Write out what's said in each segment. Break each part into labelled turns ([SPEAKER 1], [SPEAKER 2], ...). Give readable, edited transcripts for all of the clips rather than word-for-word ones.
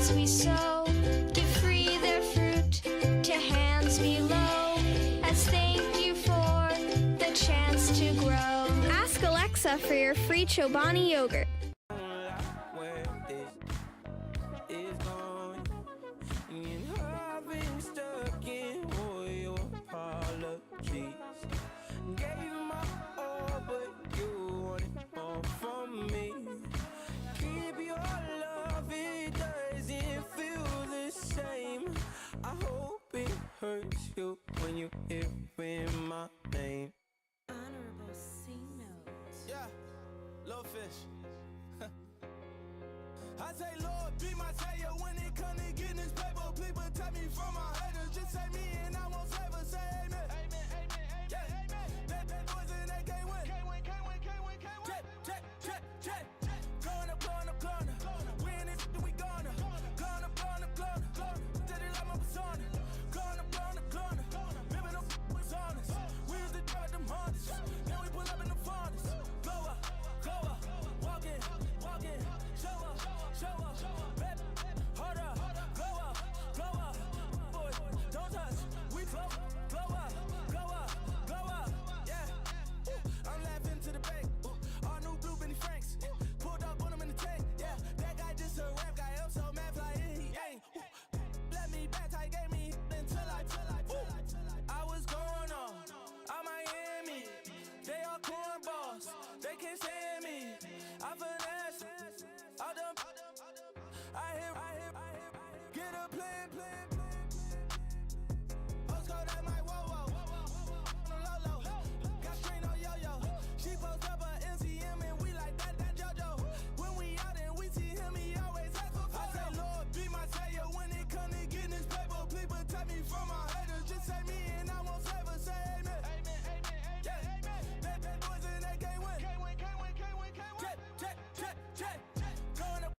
[SPEAKER 1] seeds we sow to free their fruit to hands below, as thank you for the chance to grow. Ask Alexa for your free Chobani yogurt.
[SPEAKER 2] Hurts you when you hear my name.
[SPEAKER 3] Honorable C notes.
[SPEAKER 4] Yeah, little fish. I say, Lord, be my savior when it comes to getting this paper. Please protect me from my haters. Just say me and I won't save us. Say amen. Amen, amen, yeah. Amen. That boys in that can't win. Can't win, can't win, can't win, can't win. Check. Going up. Win it, we gonna. Going up. Did it like my persona. Going up. Remember no was honest. We used to drive them Hondas. Then we pull up in the Fondas. Go up. Walk in. Show up. Bet. Hold up. Go up. Boy, don't touch. We glow up. Yeah. I'm laughing to the bank. All new blue Benny Franks. Pulled up on him in the tank. Yeah. That guy just a rap guy. I'm so mad flying. He ain't. Let me back. I gave me until I was going on Miami. They all cornballs. They can't stand me. I finesse. All them. I hear. Get a plan. Let's go that my whoa. Low. Got screen on yo. She post up a MCM and we like that JoJo. When we out and we see him, he always has a photo. I say, Lord, be my savior when it come to getting this paper. Please protect me from my haters. Just say me and I won't save us. Say amen. Amen. Yeah. That boys in that can't win. Can't win. Check. Going up.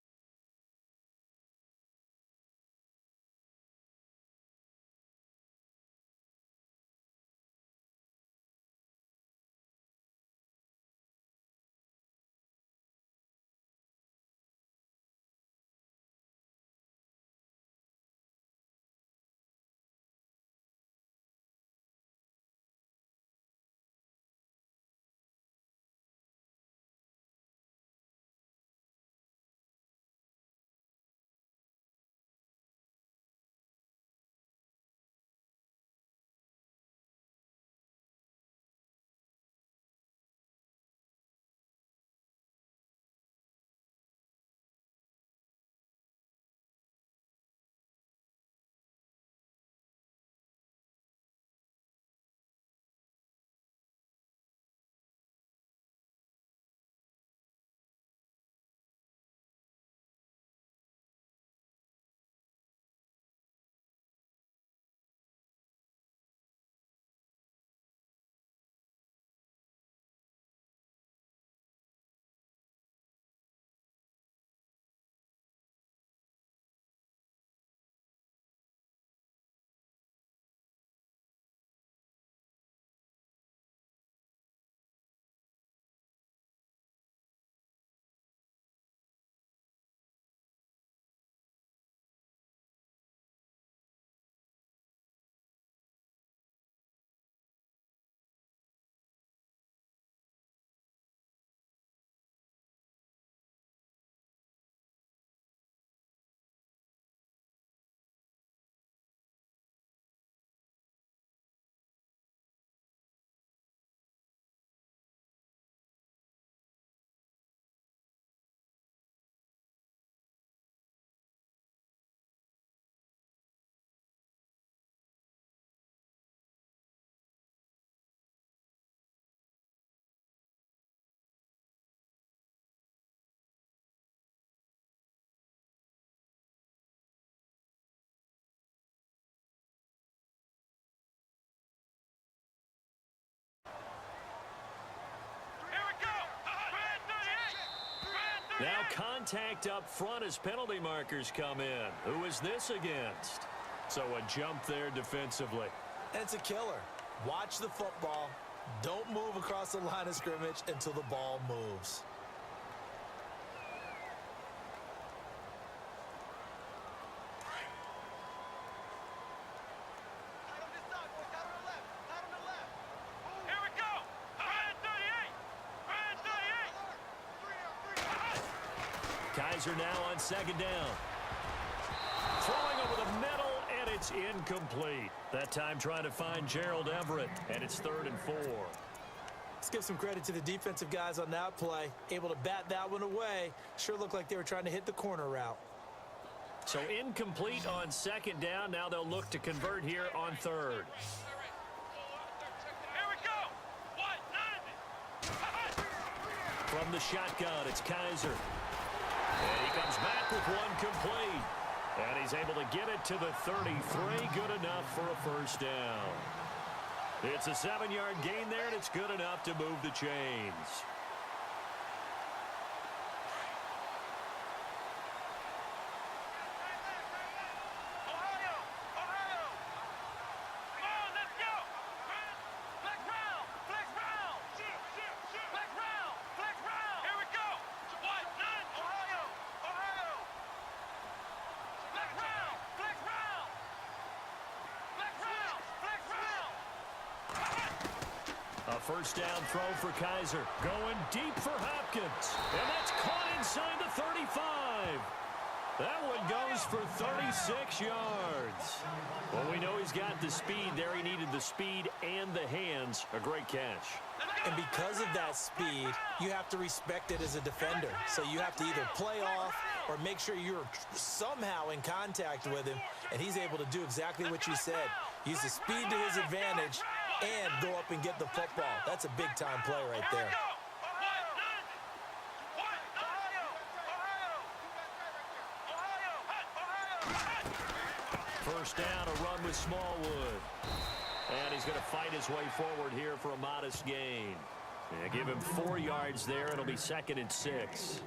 [SPEAKER 5] Now contact up front as penalty markers come in. Who is this against? So a jump there defensively.
[SPEAKER 6] And it's a killer. Watch the football. Don't move across the line of scrimmage until the ball moves.
[SPEAKER 5] Kaiser now on second down. Throwing over the middle, and it's incomplete. That time trying to find Gerald Everett, and it's 3rd and 4.
[SPEAKER 6] Let's give some credit to the defensive guys on that play. Able to bat that one away. Sure looked like they were trying to hit the corner route.
[SPEAKER 5] So incomplete on second down. Now they'll look to convert here on 3rd. From the shotgun, it's Kaiser. And he comes back with one complete. And he's able to get it to the 33. Good enough for a first down. It's a 7-yard gain there, and it's good enough to move the chains. A first down throw for Kaiser. Going deep for Hopkins. And that's caught inside the 35. That one goes for 36 yards. Well, we know he's got the speed there. He needed the speed and the hands. A great catch.
[SPEAKER 6] And because of that speed, you have to respect it as a defender. So you have to either play off or make sure you're somehow in contact with him. And he's able to do exactly what you said. Use the speed to his advantage and go up and get the football. That's a big-time play right there.
[SPEAKER 5] First down, a run with Smallwood. And he's going to fight his way forward here for a modest gain. Yeah, give him 4 yards there. It'll be 2nd and 6.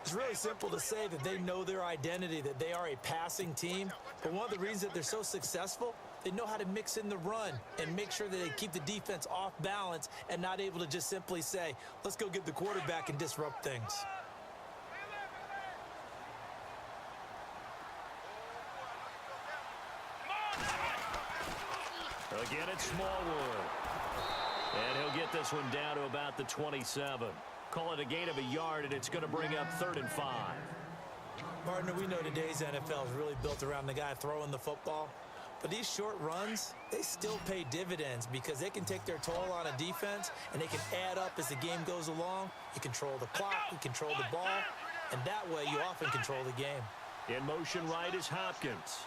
[SPEAKER 6] It's really simple to say that they know their identity, that they are a passing team. But one of the reasons that they're so successful, they know how to mix in the run and make sure that they keep the defense off balance and not able to just simply say, let's go get the quarterback and disrupt things.
[SPEAKER 5] Again, it's Smallwood. And he'll get this one down to about the 27. Call it a gain of a yard, and it's going to bring up 3rd and 5.
[SPEAKER 6] Partner, we know today's NFL is really built around the guy throwing the football. But these short runs, they still pay dividends because they can take their toll on a defense, and they can add up as the game goes along. You control the clock, you control the ball, and that way you often control the game.
[SPEAKER 5] In motion right is Hopkins.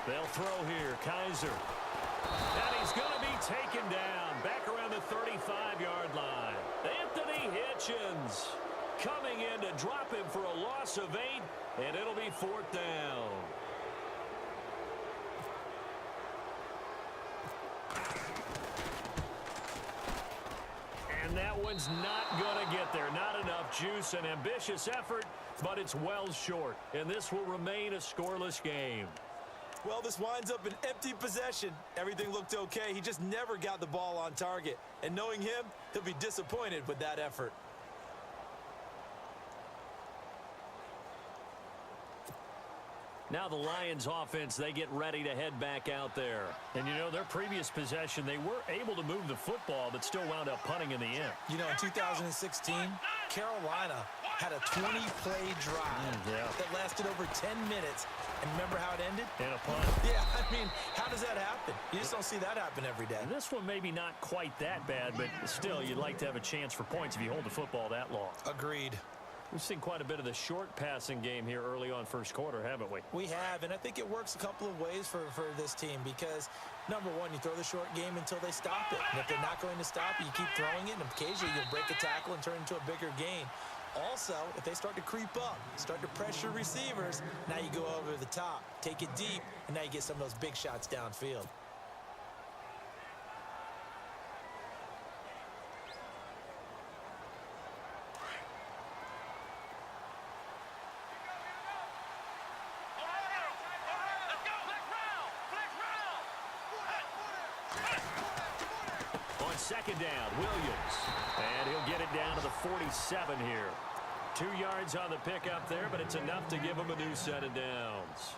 [SPEAKER 5] They'll throw here, Kaiser. And he's going to be taken down back around the 35-yard line. Anthony Hitchens coming in to drop him for a loss of 8, and it'll be 4th down. And that one's not going to get there. Not enough juice. An ambitious effort, but it's well short. And this will remain a scoreless game.
[SPEAKER 6] Well, this winds up an empty possession. Everything looked okay. He just never got the ball on target. And knowing him, he'll be disappointed with that effort.
[SPEAKER 5] Now the Lions offense, they get ready to head back out there. And, you know, their previous possession, they were able to move the football, but still wound up punting in the end.
[SPEAKER 6] You know, in 2016, Carolina had a 20-play drive that lasted over 10 minutes. And remember how it ended?
[SPEAKER 5] In a punt.
[SPEAKER 6] Yeah, I mean, how does that happen? You just don't see that happen every day.
[SPEAKER 5] And this one maybe not quite that bad, but still, you'd like to have a chance for points if you hold the football that long.
[SPEAKER 6] Agreed.
[SPEAKER 5] We've seen quite a bit of the short passing game here early on first quarter, haven't we?
[SPEAKER 6] We have, and I think it works a couple of ways for this team because, number one, you throw the short game until they stop it. And if they're not going to stop it, you keep throwing it, and occasionally you'll break a tackle and turn it into a bigger gain. Also, if they start to creep up, start to pressure receivers, now you go over the top, take it deep, and now you get some of those big shots downfield.
[SPEAKER 5] Second down, Williams. And he'll get it down to the 47 here. 2 yards on the pickup there, but it's enough to give him a new set of downs.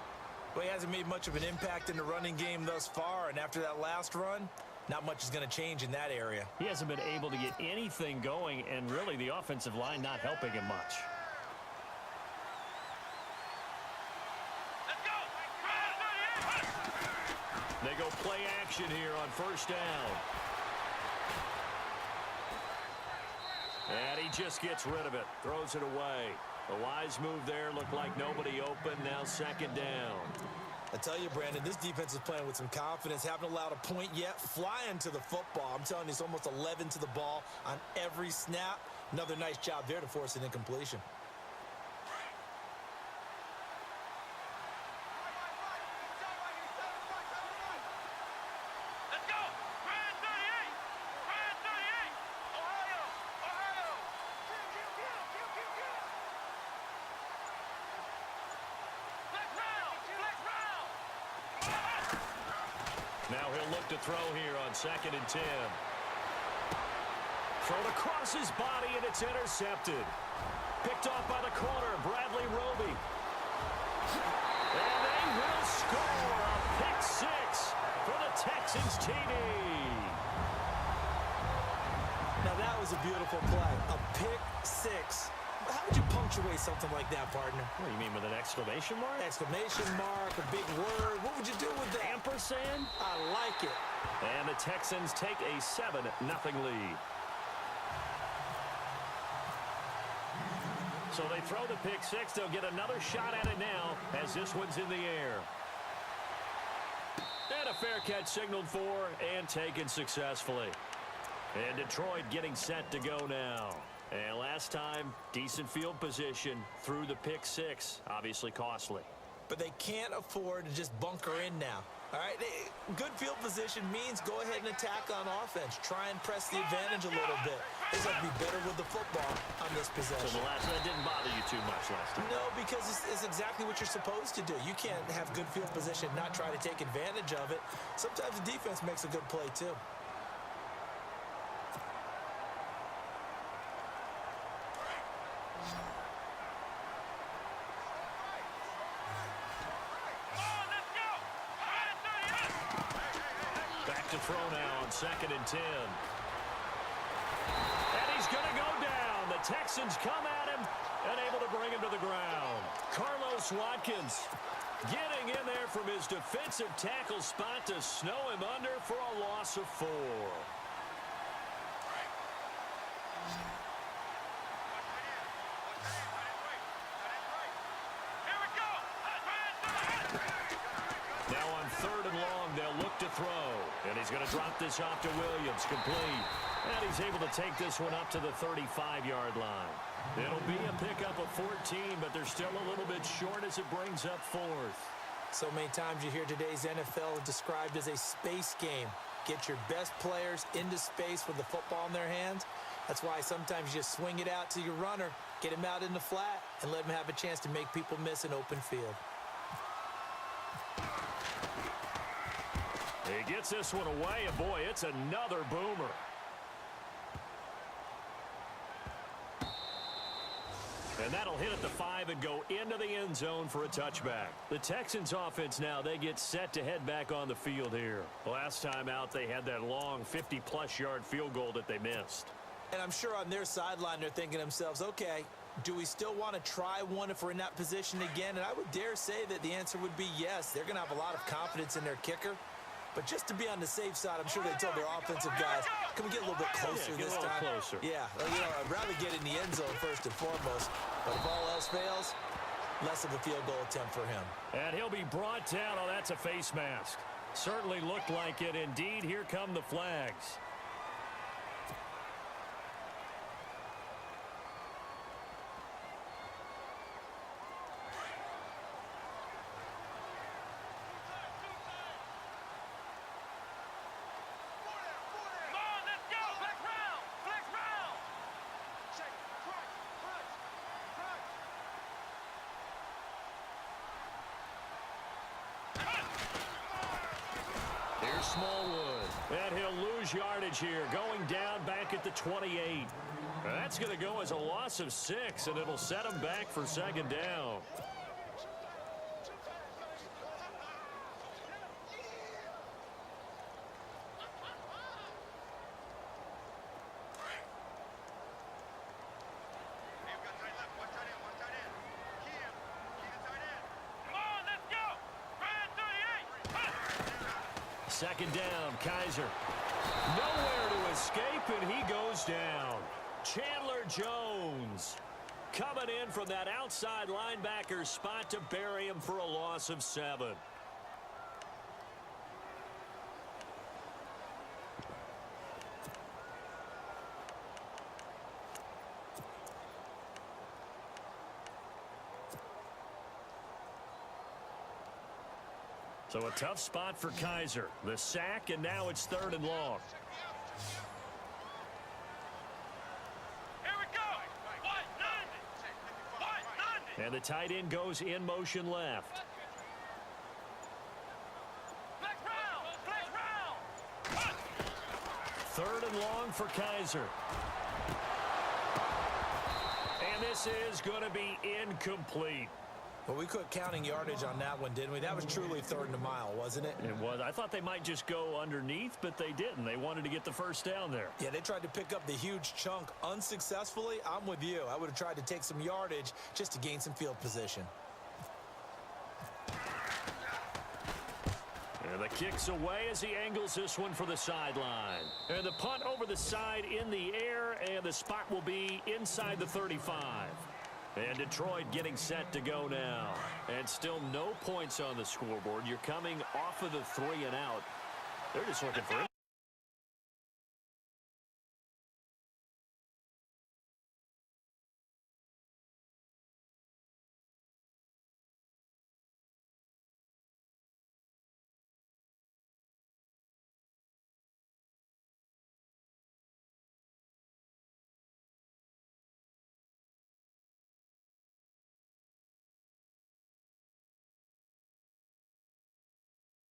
[SPEAKER 6] Well, he hasn't made much of an impact in the running game thus far, and after that last run, not much is going to change in that area.
[SPEAKER 5] He hasn't been able to get anything going, and really the offensive line not helping him much. They go play action here on first down. And he just gets rid of it, throws it away. A wise move there, looked like nobody open, now second down.
[SPEAKER 6] I tell you, Brandon, this defense is playing with some confidence. Haven't allowed a point yet. Flying to the football. I'm telling you, it's almost 11 to the ball on every snap. Another nice job there to force an incompletion.
[SPEAKER 5] Now he'll look to throw here on 2nd and 10. Thrown across his body, and it's intercepted. Picked off by the corner, Bradley Roby. And they will score a pick six for the Texans TD.
[SPEAKER 6] Now that was a beautiful play. A pick six. How would you punctuate something like that, partner?
[SPEAKER 5] What do you mean, with an exclamation mark?
[SPEAKER 6] Exclamation mark, a big word. What would you do with that?
[SPEAKER 5] Ampersand?
[SPEAKER 6] I like it.
[SPEAKER 5] And the Texans take a 7-0 lead. So they throw the pick six. They'll get another shot at it now as this one's in the air. And a fair catch signaled for and taken successfully. And Detroit getting set to go now. And last time, decent field position through the pick six. Obviously costly.
[SPEAKER 6] But they can't afford to just bunker in now. All right, good field position means go ahead and attack on offense. Try and press the advantage a little bit. They have to be better with the football on this possession.
[SPEAKER 5] So that didn't bother you too much last time?
[SPEAKER 6] No, because it's exactly what you're supposed to do. You can't have good field position, not try to take advantage of it. Sometimes the defense makes a good play, too.
[SPEAKER 5] Throw now on 2nd and 10. And he's going to go down. The Texans come at him and able to bring him to the ground. Carlos Watkins getting in there from his defensive tackle spot to snow him under for a loss of 4. Now on 3rd and long, they'll look to throw. And he's going to drop this off to Williams, complete. And he's able to take this one up to the 35-yard line. It'll be a pickup of 14, but they're still a little bit short as it brings up 4th.
[SPEAKER 6] So many times you hear today's NFL described as a space game. Get your best players into space with the football in their hands. That's why sometimes you just swing it out to your runner, get him out in the flat, and let him have a chance to make people miss an open field.
[SPEAKER 5] He gets this one away, and boy, it's another boomer. And that'll hit at the 5 and go into the end zone for a touchback. The Texans offense now, they get set to head back on the field here. Last time out, they had that long 50-plus yard field goal that they missed.
[SPEAKER 6] And I'm sure on their sideline, they're thinking to themselves, okay, do we still want to try one if we're in that position again? And I would dare say that the answer would be yes. They're going to have a lot of confidence in their kicker. But just to be on the safe side, I'm sure they told their offensive guys, can we get a little bit closer this time?
[SPEAKER 5] Closer.
[SPEAKER 6] Yeah, I'd rather get in the end zone first and foremost. But if all else fails, less of a field goal attempt for him.
[SPEAKER 5] And he'll be brought down. Oh, that's a face mask. Certainly looked like it. Indeed, here come the flags. Smallwood. And he'll lose yardage here, going down back at the 28. That's going to go as a loss of 6, and it'll set him back for 2nd down. Second down, Kaiser. Nowhere to escape, and he goes down. Chandler Jones coming in from that outside linebacker spot to bury him for a loss of 7. So a tough spot for Kaiser. The sack, and now it's 3rd and long. And the tight end goes in motion left. Third and long for Kaiser. And this is going to be incomplete.
[SPEAKER 6] Well, we quit counting yardage on that one, didn't we? That was truly 3rd and a mile, wasn't it?
[SPEAKER 5] It was. I thought they might just go underneath, but they didn't. They wanted to get the first down there.
[SPEAKER 6] Yeah, they tried to pick up the huge chunk unsuccessfully. I'm with you. I would have tried to take some yardage just to gain some field position.
[SPEAKER 5] And the kick's away as he angles this one for the sideline. And the punt over the side in the air, and the spot will be inside the 35. And Detroit getting set to go now. And still no points on the scoreboard. You're coming off of the 3 and out. They're just looking for it.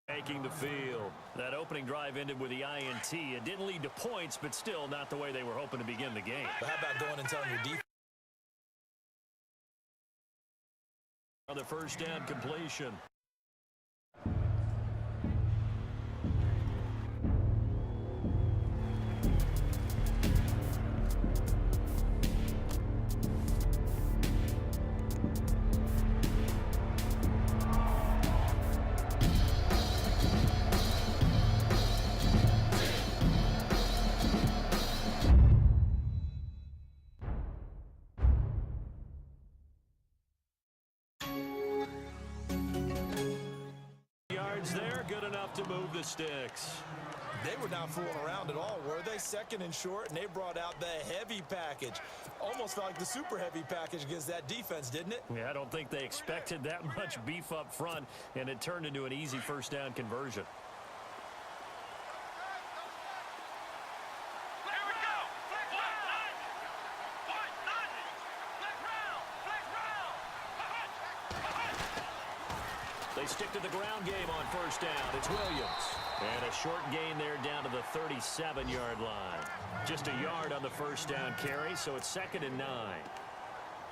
[SPEAKER 5] Taking the field. That opening drive ended with the INT. It didn't lead to points, but still not the way they were hoping to begin the game.
[SPEAKER 6] But how about going and telling your defense?
[SPEAKER 5] The first down completion. There, good enough to move the sticks.
[SPEAKER 6] They were not fooling around at all, were they? 2nd and short, and they brought out the heavy package. Almost felt like the super heavy package against that defense, didn't it?
[SPEAKER 5] Yeah, I don't think they expected that much beef up front, and it turned into an easy first down conversion. They stick to the ground game on first down. It's Williams. And a short gain there down to the 37-yard line. Just a yard on the first down carry, so it's 2nd and 9.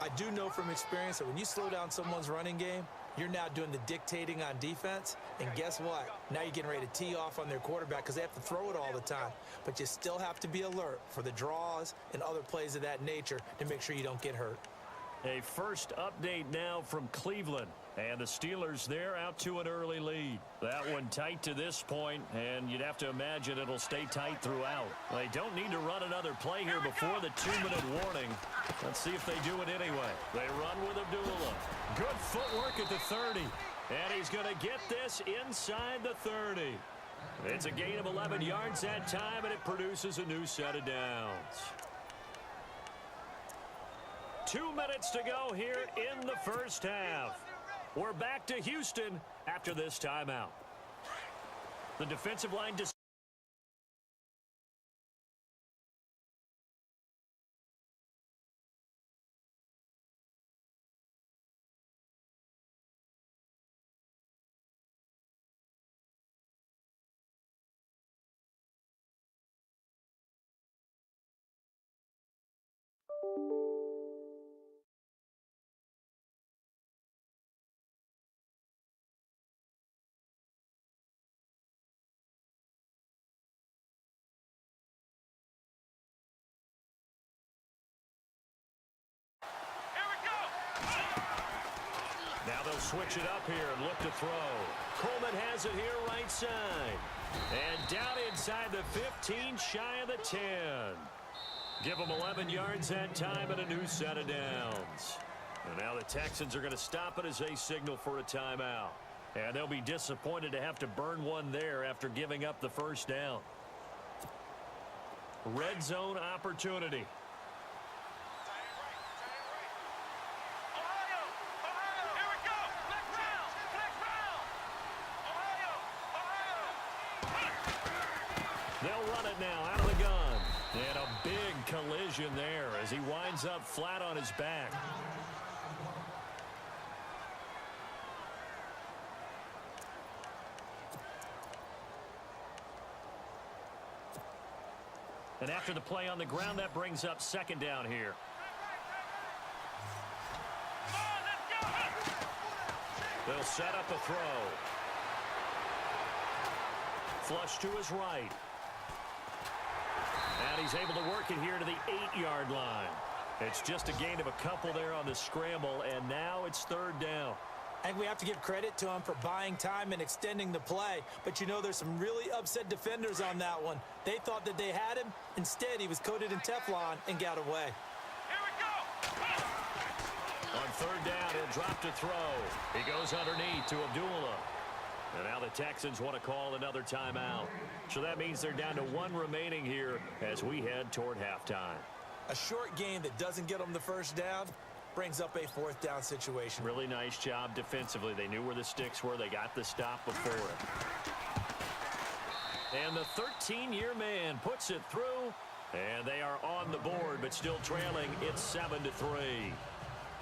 [SPEAKER 6] I do know from experience that when you slow down someone's running game, you're now doing the dictating on defense. And guess what? Now you're getting ready to tee off on their quarterback because they have to throw it all the time. But you still have to be alert for the draws and other plays of that nature to make sure you don't get hurt.
[SPEAKER 5] A first update now from Cleveland. And the Steelers, they're out to an early lead. That one tight to this point, and you'd have to imagine it'll stay tight throughout. They don't need to run another play here before the 2-minute warning. Let's see if they do it anyway. They run with Abdullah. Good footwork at the 30. And he's going to get this inside the 30. It's a gain of 11 yards that time, and it produces a new set of downs. 2 minutes to go here in the first half. We're back to Houston after this timeout. The defensive line just Now they'll switch it up here and look to throw. Coleman has it here right side. And down inside the 15, shy of the 10. Give them 11 yards that time and a new set of downs. And now the Texans are going to stop it as they signal for a timeout. And they'll be disappointed to have to burn one there after giving up the first down. Red zone opportunity. They'll run it now out of the gun. And a big collision there as he winds up flat on his back. And after the play on the ground, that brings up second down here. They'll set up a throw. Flush to his right. And he's able to work it here to the 8-yard line. It's just a gain of a couple there on the scramble, and now it's third down.
[SPEAKER 6] I think we have to give credit to him for buying time and extending the play. But you know, there's some really upset defenders on that one. They thought that they had him. Instead, he was coated in Teflon and got away.
[SPEAKER 5] On third down, he'll drop to throw. He goes underneath to Abdullah. And now the Texans want to call another timeout. So that means they're down to one remaining here as we head toward halftime.
[SPEAKER 6] A short game that doesn't get them the first down brings up a fourth down situation.
[SPEAKER 5] Really nice job defensively. They knew where the sticks were. They got the stop before it. And the 13-year man puts it through. And they are on the board, but still trailing. It's 7-3.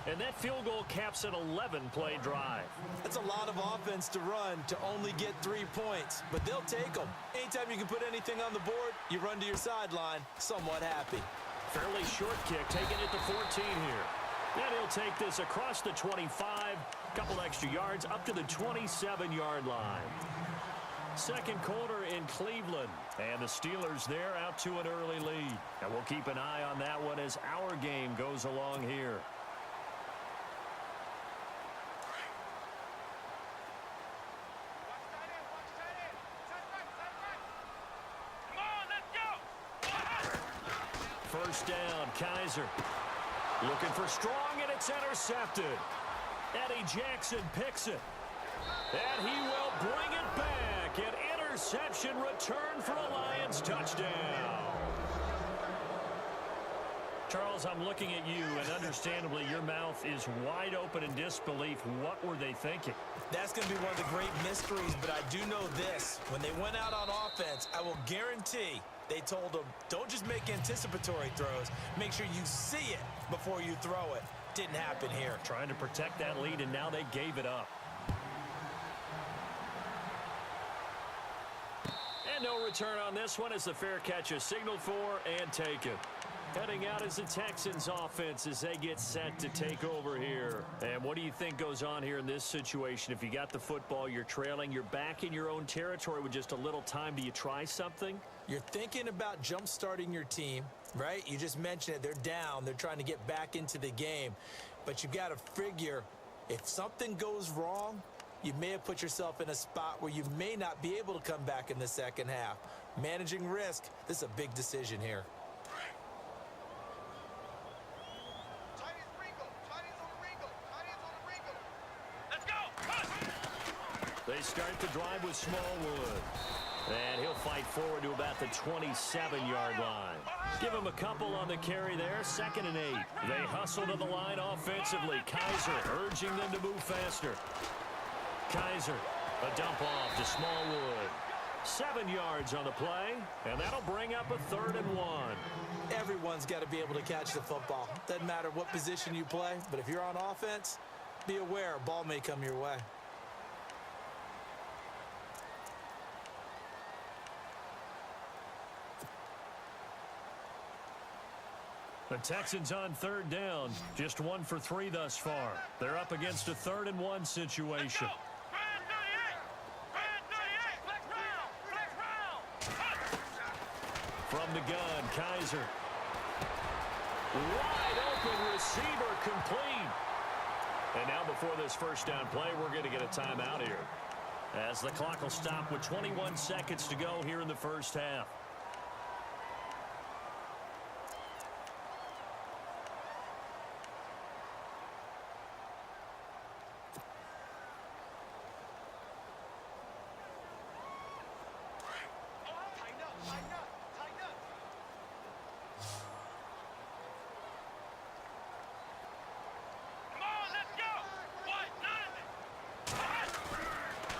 [SPEAKER 5] And that field goal caps an 11-play drive.
[SPEAKER 6] That's a lot of offense to run to only get 3 points, but they'll take them. Anytime you can put anything on the board, you run to your sideline somewhat happy.
[SPEAKER 5] Fairly short kick, taking it to 14 here. And he'll take this across the 25, couple extra yards up to the 27-yard line. Second quarter in Cleveland, and the Steelers there out to an early lead. And we'll keep an eye on that one as our game goes along here. First down, Kaiser. Looking for strong, and it's intercepted. Eddie Jackson picks it. And he will bring it back. An interception return for a Lions touchdown. Charles, I'm looking at you, and understandably, your mouth is wide open in disbelief. What were they thinking?
[SPEAKER 6] That's going to be one of the great mysteries, but I do know this. When they went out on offense, I will guarantee they told them, don't just make anticipatory throws. Make sure you see it before you throw it. Didn't happen here.
[SPEAKER 5] Trying to protect that lead, and now they gave it up. And no return on this one as the fair catch is signaled for and taken. Heading out is the Texans offense as they get set to take over here. And what do you think goes on here in this situation? If you got the football, you're trailing, you're back in your own territory with just a little time. Do you try something?
[SPEAKER 6] You're thinking about jump-starting your team, right? You just mentioned it. They're down. They're trying to get back into the game. But you've got to figure if something goes wrong, you may have put yourself in a spot where you may not be able to come back in the second half. Managing risk, this is a big decision here.
[SPEAKER 5] They start the drive with Smallwood. And he'll fight forward to about the 27-yard line. Give him a couple on the carry there. 2nd and 8. They hustle to the line offensively. Kaiser urging them to move faster. Kaiser, a dump off to Smallwood. 7 yards on the play, and that'll bring up a 3rd and 1.
[SPEAKER 6] Everyone's got to be able to catch the football. Doesn't matter what position you play, but if you're on offense, be aware a ball may come your way.
[SPEAKER 5] The Texans on 3rd down, just 1 for 3 thus far. They're up against a 3rd and 1 situation. From the gun, Kaiser. Wide open receiver complete. And now before this first down play, we're going to get a timeout here, as the clock will stop with 21 seconds to go here in the first half.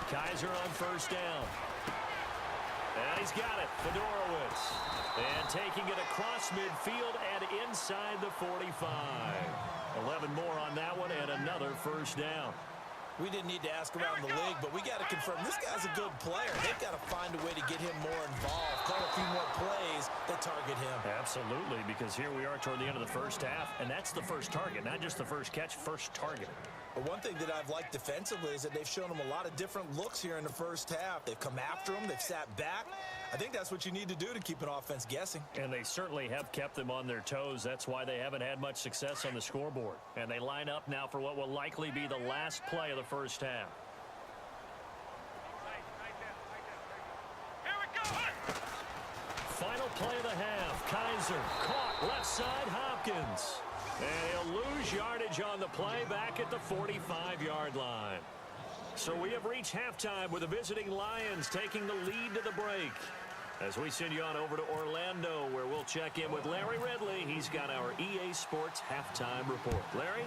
[SPEAKER 5] Kaiser on first down. And he's got it, Fedorowicz. And taking it across midfield and inside the 45. 11 more on that one and another first down.
[SPEAKER 6] We didn't need to ask around the league, but we got to confirm this guy's a good player. They've got to find a way to get him more involved, call a few more plays that target him.
[SPEAKER 5] Absolutely, because here we are toward the end of the first half, and that's the first target, not just the first catch, first target.
[SPEAKER 6] But one thing that I've liked defensively is that they've shown him a lot of different looks here in the first half. They've come after him. They've sat back. I think that's what you need to do to keep an offense guessing.
[SPEAKER 5] And they certainly have kept them on their toes. That's why they haven't had much success on the scoreboard. And they line up now for what will likely be the last play of the first half. Final play of the half. Kaiser caught left side Hopkins. And he'll lose yardage on the play back at the 45-yard line. So we have reached halftime with the visiting Lions taking the lead to the break. As we send you on over to Orlando, where we'll check in with Larry Ridley. He's got our EA Sports halftime report. Larry?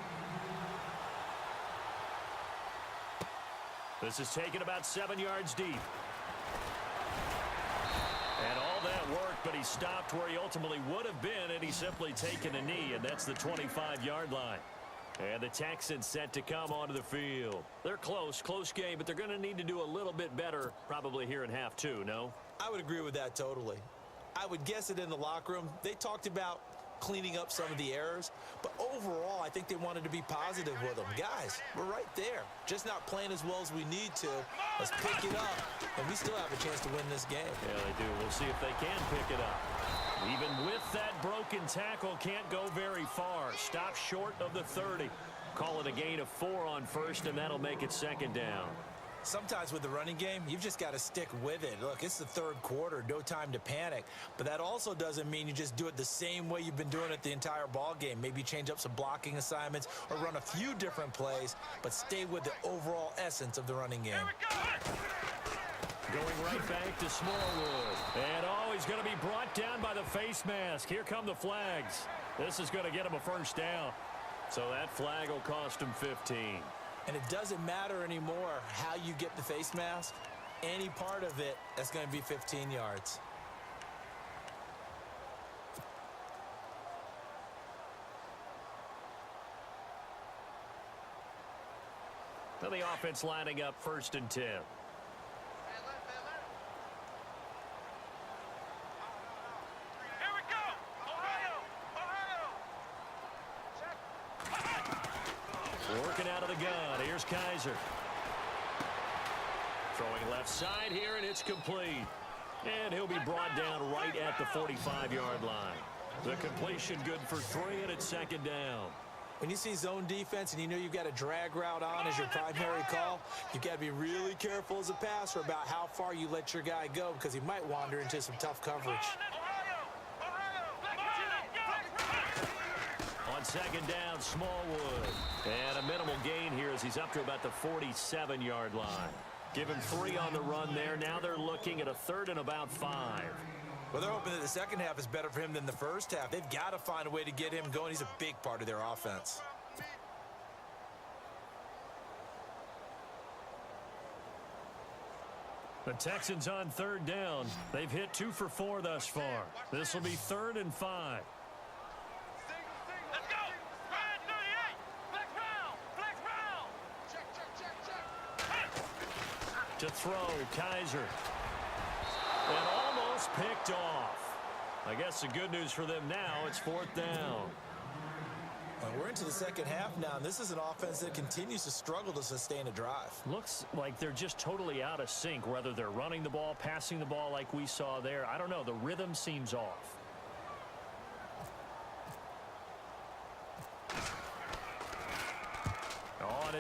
[SPEAKER 5] This is taken about 7 yards deep. And all that worked, but he stopped where he ultimately would have been, and he's simply taken a knee, and that's the 25-yard line. And the Texans set to come onto the field. They're close game, but they're going to need to do a little bit better probably here in half two, no?
[SPEAKER 6] I would agree with that totally. I would guess it in the locker room. They talked about cleaning up some of the errors, but overall, I think they wanted to be positive with them. Guys, we're right there. Just not playing as well as we need to. Let's pick it up, and we still have a chance to win this game.
[SPEAKER 5] Yeah, they do. We'll see if they can pick it up. Even with that broken tackle, can't go very far. Stop short of the 30. Call it a gain of 4 on first, and that'll make it second down.
[SPEAKER 6] Sometimes with the running game, you've just got to stick with it. Look, it's the third quarter, no time to panic. But that also doesn't mean you just do it the same way you've been doing it the entire ball game. Maybe change up some blocking assignments or run a few different plays, but stay with the overall essence of the running game.
[SPEAKER 5] Going right back to Smallwood. And he's going to be brought down by the face mask. Here come the flags. This is going to get him a first down. So that flag will cost him 15.
[SPEAKER 6] And it doesn't matter anymore how you get the face mask. Any part of it, that's going to be 15 yards.
[SPEAKER 5] So the offense lining up 1st and 10. Working out of the gun. Here's Kaiser. Throwing left side here, and it's complete. And he'll be brought down right at the 45-yard line. The completion good for 3, and it's second down.
[SPEAKER 6] When you see zone defense and you know you've got a drag route on as your primary call, you've got to be really careful as a passer about how far you let your guy go because he might wander into some tough coverage.
[SPEAKER 5] On second down, Smallwood. And a minimal gain here as he's up to about the 47-yard line. Give him 3 on the run there. Now they're looking at a 3rd and about 5.
[SPEAKER 6] Well, they're hoping that the second half is better for him than the first half. They've got to find a way to get him going. He's a big part of their offense.
[SPEAKER 5] The Texans on 3rd down. They've hit 2 for 4 thus far. This will be 3rd and 5.
[SPEAKER 4] Let's go! Ryan 38! Flex round! Flex round!
[SPEAKER 5] To throw, Kaiser. And almost picked off. I guess the good news for them now, it's 4th down.
[SPEAKER 6] We're into the second half now, and this is an offense that continues to struggle to sustain a drive.
[SPEAKER 5] Looks like they're just totally out of sync, whether they're running the ball, passing the ball like we saw there. I don't know. The rhythm seems off.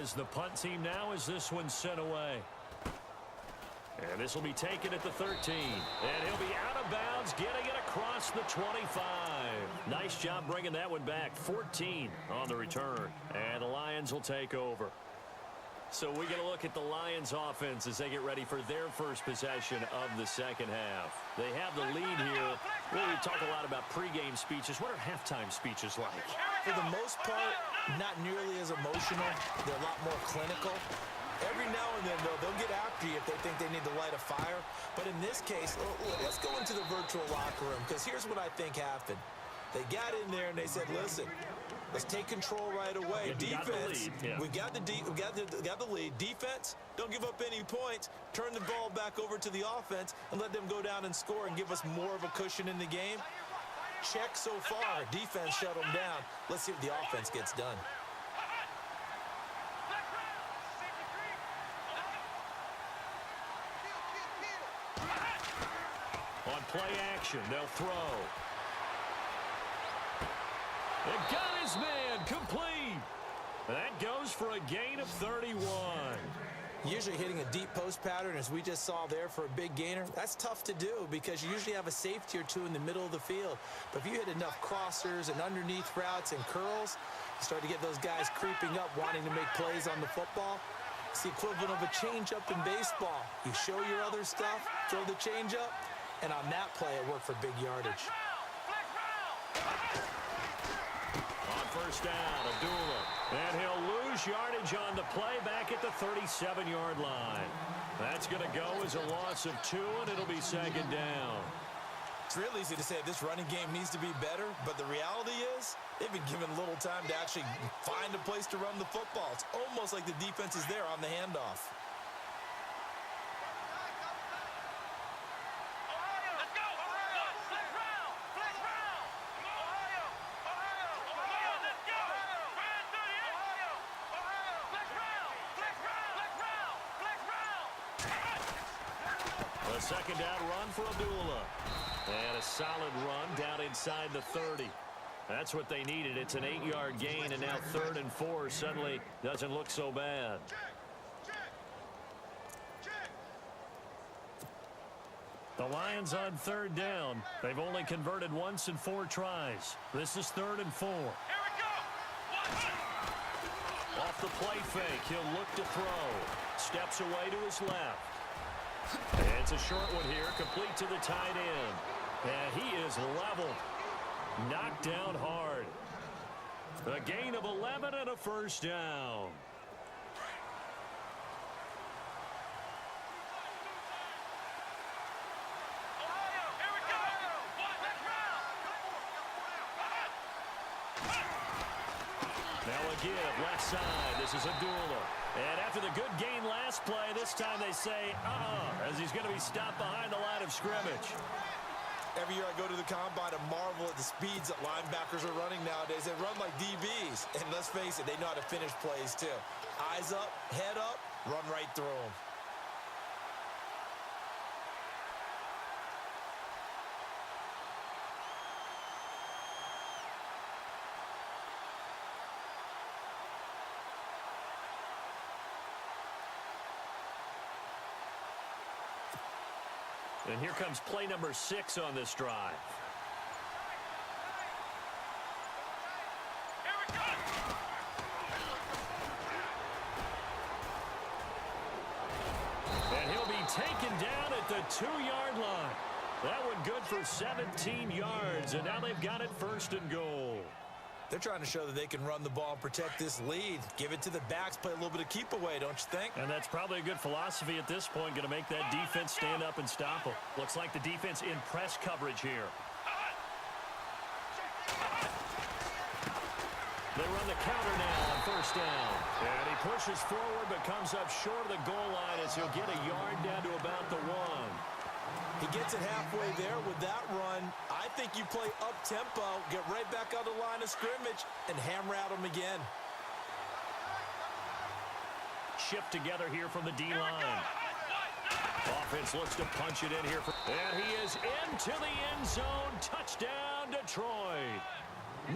[SPEAKER 5] as the punt team now as this one's sent away. And this will be taken at the 13. And he'll be out of bounds, getting it across the 25. Nice job bringing that one back. 14 on the return. And the Lions will take over. So we get a look at the Lions offense as they get ready for their first possession of the second half. They have the lead here. Really, we talk a lot about pregame speeches. What are halftime speeches like?
[SPEAKER 6] For the most part, not nearly as emotional. They're a lot more clinical. Every now and then, though, they'll get after you if they think they need to light a fire. But in this case, let's go into the virtual locker room, because here's what I think happened. They got in there and they said, listen, let's take control right away. Defense, we got the lead. Defense, don't give up any points. Turn the ball back over to the offense and let them go down and score and give us more of a cushion in the game. Check so far. Defense shut them down. Let's see what the offense gets done.
[SPEAKER 5] On play action, they'll throw. It got his man complete. That goes for a gain of 31.
[SPEAKER 6] Usually hitting a deep post pattern, as we just saw there, for a big gainer, that's tough to do because you usually have a safety or two in the middle of the field. But if you hit enough crossers and underneath routes and curls, you start to get those guys creeping up, wanting to make plays on the football. It's the equivalent of a changeup in baseball. You show your other stuff, throw the changeup, and on that play, it worked for big yardage.
[SPEAKER 5] On first down, Abdullah. And he'll lose yardage on the play back at the 37-yard line. That's going to go as a loss of 2, and it'll be second down.
[SPEAKER 6] It's real easy to say this running game needs to be better, but the reality is they've been given little time to actually find a place to run the football. It's almost like the defense is there on the handoff.
[SPEAKER 5] A second down run for Abdullah. And a solid run down inside the 30. That's what they needed. It's an 8-yard gain, and now 3rd and 4 suddenly doesn't look so bad. The Lions on 3rd down. They've only converted once in 4 tries. This is 3rd and 4. Off the play fake, he'll look to throw. Steps away to his left. It's a short one here, complete to the tight end. And he is leveled. Knocked down hard. A gain of 11 and a first down. Now a give, left side. This is Abdullah. And after the good gain last play, this time they say, as he's going to be stopped behind the line of scrimmage.
[SPEAKER 6] Every year I go to the combine and marvel at the speeds that linebackers are running nowadays. They run like DBs. And let's face it, they know how to finish plays too. Eyes up, head up, run right through them.
[SPEAKER 5] And here comes play number 6 on this drive. And he'll be taken down at the 2-yard line. That one good for 17 yards, and now they've got it 1st and goal.
[SPEAKER 6] They're trying to show that they can run the ball and protect this lead. Give it to the backs, play a little bit of keep away, don't you think?
[SPEAKER 5] And that's probably a good philosophy at this point, going to make that defense stand up and stop them. Looks like the defense in press coverage here. They run the counter now on first down. And he pushes forward but comes up short of the goal line as he'll get a yard down to about the 1.
[SPEAKER 6] He gets it halfway there with that run. I think you play up-tempo, get right back on the line of scrimmage, and hammer at him again.
[SPEAKER 5] Shift together here from the D-line. Offense looks to punch it in here. And he is into the end zone. Touchdown, Detroit.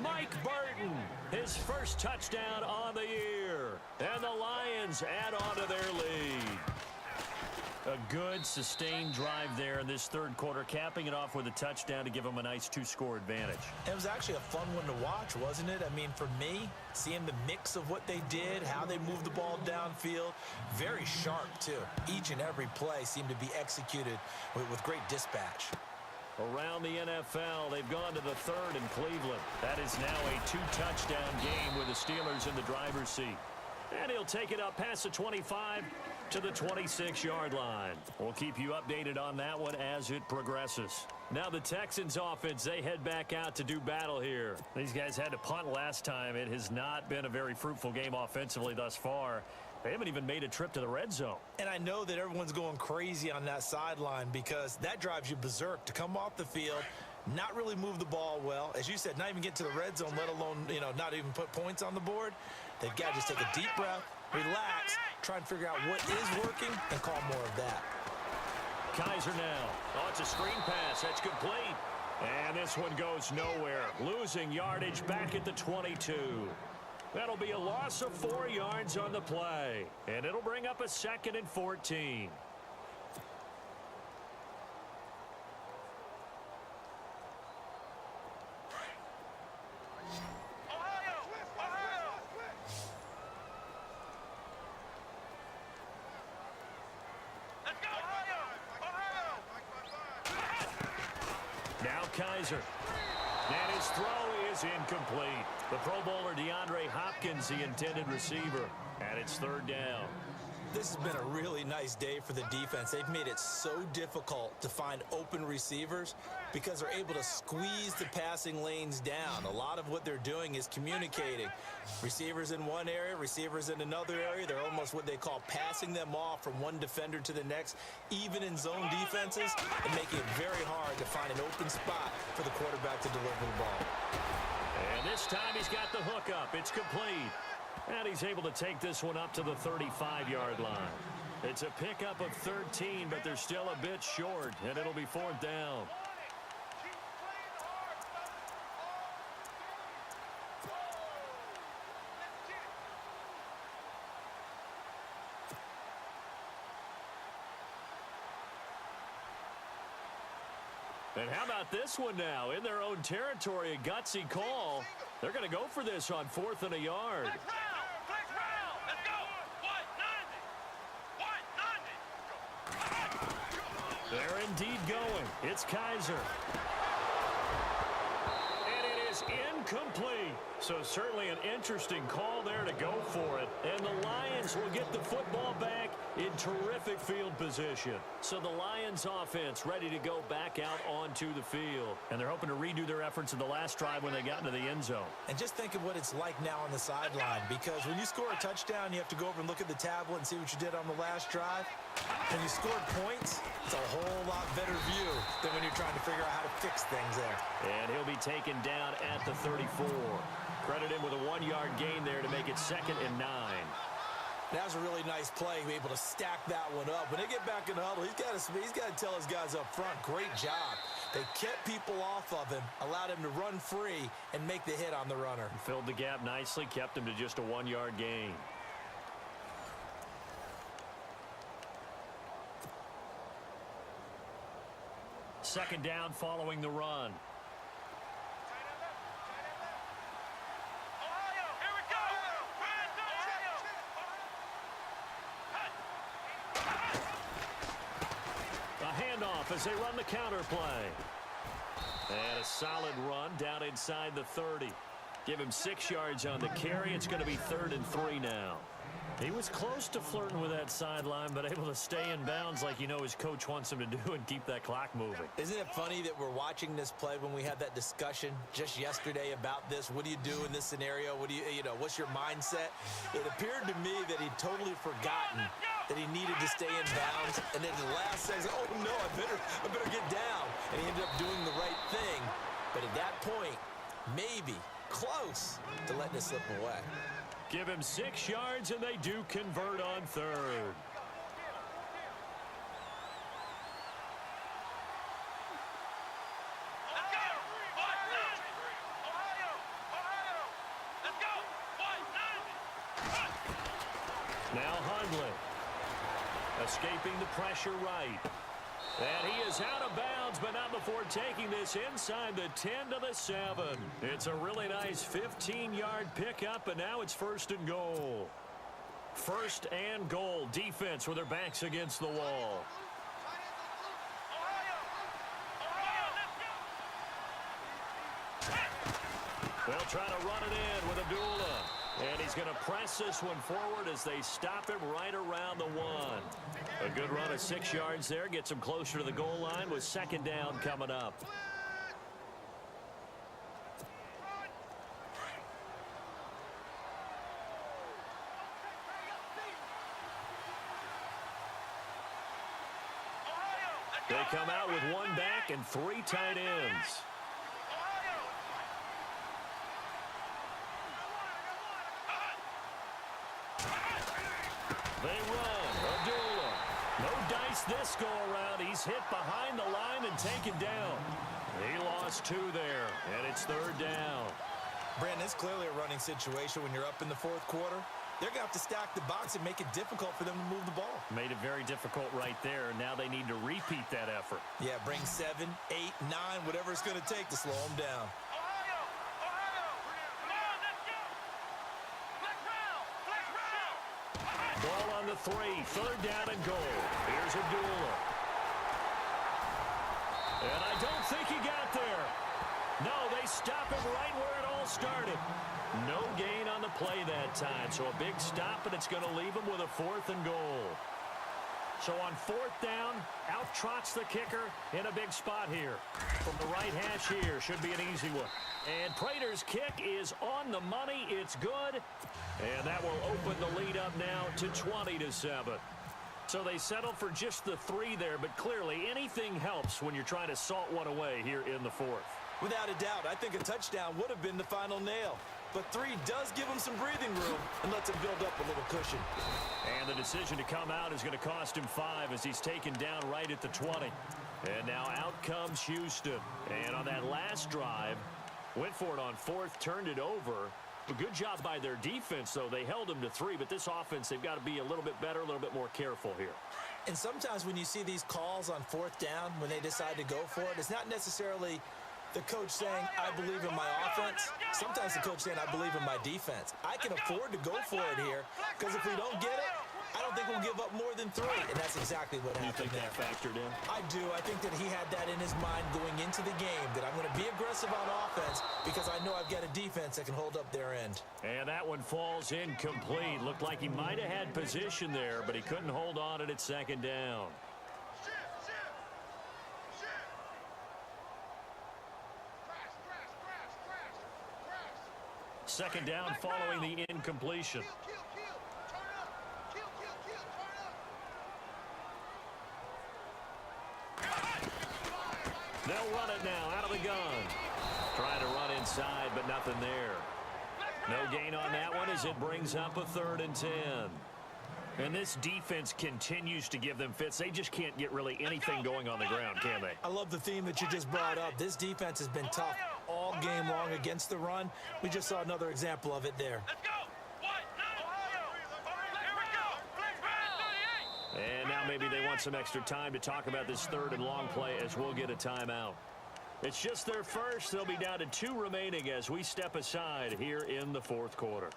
[SPEAKER 5] Mike Burton, his first touchdown on the year. And the Lions add on to their lead. A good, sustained drive there in this third quarter, capping it off with a touchdown to give them a nice 2-score advantage.
[SPEAKER 6] It was actually a fun one to watch, wasn't it? I mean, for me, seeing the mix of what they did, how they moved the ball downfield, very sharp, too. Each and every play seemed to be executed with great dispatch.
[SPEAKER 5] Around the NFL, they've gone to the third in Cleveland. That is now a 2-touchdown game with the Steelers in the driver's seat. And he'll take it up past the 25 to the 26-yard line. We'll keep you updated on that one as it progresses. Now the Texans offense, they head back out to do battle here. These guys had to punt last time. It has not been a very fruitful game offensively thus far. They haven't even made a trip to the red zone.
[SPEAKER 6] And I know that everyone's going crazy on that sideline because that drives you berserk to come off the field, not really move the ball well. As you said, not even get to the red zone, let alone, not even put points on the board. They've got to just take a deep breath, relax, try and figure out what is working, and call more of that.
[SPEAKER 5] Kaiser now. Oh, it's a screen pass. That's complete. And this one goes nowhere. Losing yardage back at the 22. That'll be a loss of 4 yards on the play. And it'll bring up a 2nd and 14. Now Kaiser. And his throw is incomplete. The Pro Bowler DeAndre Hopkins, the intended receiver. And it's 3rd down.
[SPEAKER 6] This has been a really nice day for the defense. They've made it so difficult to find open receivers because they're able to squeeze the passing lanes down. A lot of what they're doing is communicating. Receivers in one area, receivers in another area. They're almost what they call passing them off from one defender to the next, even in zone defenses, and making it very hard to find an open spot for the quarterback to deliver the ball.
[SPEAKER 5] And this time he's got the hook up. It's complete. And he's able to take this one up to the 35-yard line. It's a pickup of 13, but they're still a bit short, and it'll be 4th down. And how about this one now? In their own territory, a gutsy call. They're going to go for this on 4th and a yard. They're indeed going. It's Kaiser. And it is incomplete. So certainly an interesting call there to go for it. And the Lions will get the football back in terrific field position. So the Lions offense ready to go back out onto the field. And they're hoping to redo their efforts in the last drive when they got into the end zone.
[SPEAKER 6] And just think of what it's like now on the sideline, because when you score a touchdown, you have to go over and look at the tablet and see what you did on the last drive. When you scored points, it's a whole lot better view than when you're trying to figure out how to fix things there.
[SPEAKER 5] And he'll be taken down at the 34. Credit him with a 1-yard gain there to make it 2nd and 9.
[SPEAKER 6] That was a really nice play, be able to stack that one up. When they get back in the huddle, he's got to tell his guys up front, great job. They kept people off of him, allowed him to run free, and make the hit on the runner.
[SPEAKER 5] Filled the gap nicely, kept him to just a 1-yard gain. Second down following the run. As they run the counter play. And a solid run down inside the 30. Give him 6 yards on the carry. It's going to be 3rd and 3 now. He was close to flirting with that sideline, but able to stay in bounds like his coach wants him to do and keep that clock moving.
[SPEAKER 6] Isn't it funny that we're watching this play when we had that discussion just yesterday about this? What do you do in this scenario? What do what's your mindset? It appeared to me that he'd totally forgotten that he needed to stay in bounds, and then the last second, oh no, I better get down. And he ended up doing the right thing. But at that point, maybe close to letting it slip away.
[SPEAKER 5] Give him 6 yards, and they do convert on 3rd. Now Hundley. Escaping the pressure right. And he is out of bounds, but not before taking this inside the 10 to the 7. It's a really nice 15-yard pickup, and now it's 1st and goal. 1st and goal. Defense with their backs against the wall. They'll try to run it in with Abdullah. And he's going to press this one forward as they stop him right around the 1. A good run of 6 yards there. Gets him closer to the goal line with 2nd down coming up. They come out with 1 back and 3 tight ends. They run. Abdullah. No dice this go-around. He's hit behind the line and taken down. He lost 2 there, and it's 3rd down.
[SPEAKER 6] Brandon, it's clearly a running situation when you're up in the 4th quarter. They're going to have to stack the box and make it difficult for them to move the ball.
[SPEAKER 5] Made it very difficult right there. Now they need to repeat that effort.
[SPEAKER 6] Yeah, bring 7, 8, 9, whatever it's going to take to slow them down.
[SPEAKER 5] Ball on the 3, 3rd down and goal. Here's Abdullah. And I don't think he got there. No, they stop him right where it all started. No gain on the play that time, so a big stop, and it's going to leave him with a 4th and goal. So on 4th down, out trots the kicker in a big spot here. From the right hash here, should be an easy one. And Prater's kick is on the money. It's good. And that will open the lead up now to 20 to 7. So they settle for just the 3 there, but clearly anything helps when you're trying to salt one away here in the 4th.
[SPEAKER 6] Without a doubt, I think a touchdown would have been the final nail. But 3 does give him some breathing room and lets him build up a little cushion.
[SPEAKER 5] And the decision to come out is going to cost him 5 as he's taken down right at the 20. And now out comes Houston. And on that last drive, went for it on 4th, turned it over. A good job by their defense, though. They held them to 3, but this offense, they've got to be a little bit better, a little bit more careful here.
[SPEAKER 6] And sometimes when you see these calls on 4th down, when they decide to go for it, it's not necessarily the coach saying, I believe in my offense. Sometimes the coach saying, I believe in my defense. I can afford to go for it here because if we don't get it, I don't think we'll give up more than 3. And that's exactly what happened there.
[SPEAKER 5] You think that factored in?
[SPEAKER 6] I do. I think that he had that in his mind going into the game, that I'm going to be aggressive on offense because I know I've got a defense that can hold up their end.
[SPEAKER 5] And that one falls incomplete. Looked like he might have had position there, but he couldn't hold on it at 2nd down. Second down following the incompletion. They'll run it now out of the gun. Trying to run inside, but nothing there. No gain on that one as it brings up a 3rd and 10. And this defense continues to give them fits. They just can't get really anything going on the ground, can they?
[SPEAKER 6] I love the theme that you just brought up. This defense has been tough all game long against the run. We just saw another example of it there.
[SPEAKER 5] And now maybe they want some extra time to talk about this 3rd and long play as we'll get a timeout. It's just their first. They'll be down to 2 remaining as we step aside here in the 4th quarter.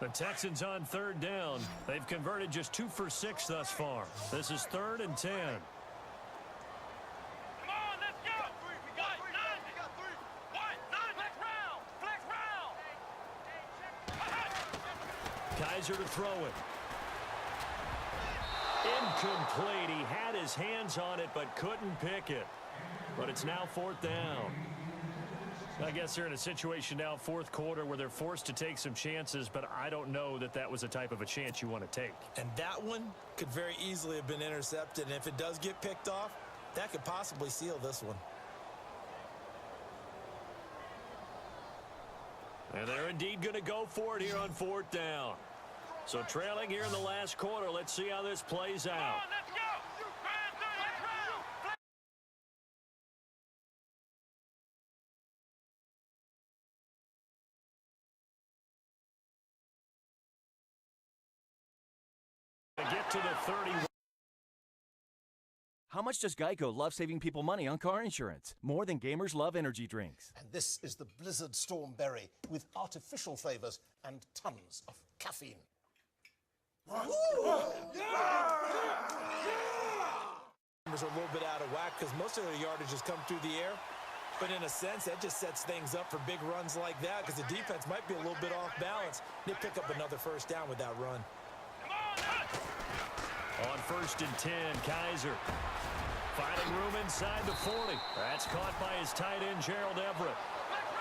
[SPEAKER 5] The Texans on 3rd down. They've converted just 2 for 6 thus far. This is 3rd and 10. Kaiser to throw it. Incomplete. He had his hands on it but couldn't pick it. But it's now 4th down. I guess they're in a situation now, 4th quarter, where they're forced to take some chances, but I don't know that that was the type of a chance you want to take.
[SPEAKER 6] And that one could very easily have been intercepted, and if it does get picked off, that could possibly seal this one.
[SPEAKER 5] And they're indeed going to go for it here on 4th down. So trailing here in the last quarter, let's see how this plays out. to the 31.
[SPEAKER 7] How much does Geico love saving people money on car insurance? More than gamers love energy drinks.
[SPEAKER 8] And this is the Blizzard Storm Berry with artificial flavors and tons of caffeine.
[SPEAKER 6] Numbers are a little bit out of whack because most of their yardage has come through the air. But in a sense, that just sets things up for big runs like that because the defense might be a little bit off balance. They pick up another first down with that run.
[SPEAKER 5] On 1st and 10, Kaiser finding room inside the 40. That's caught by his tight end, Gerald Everett.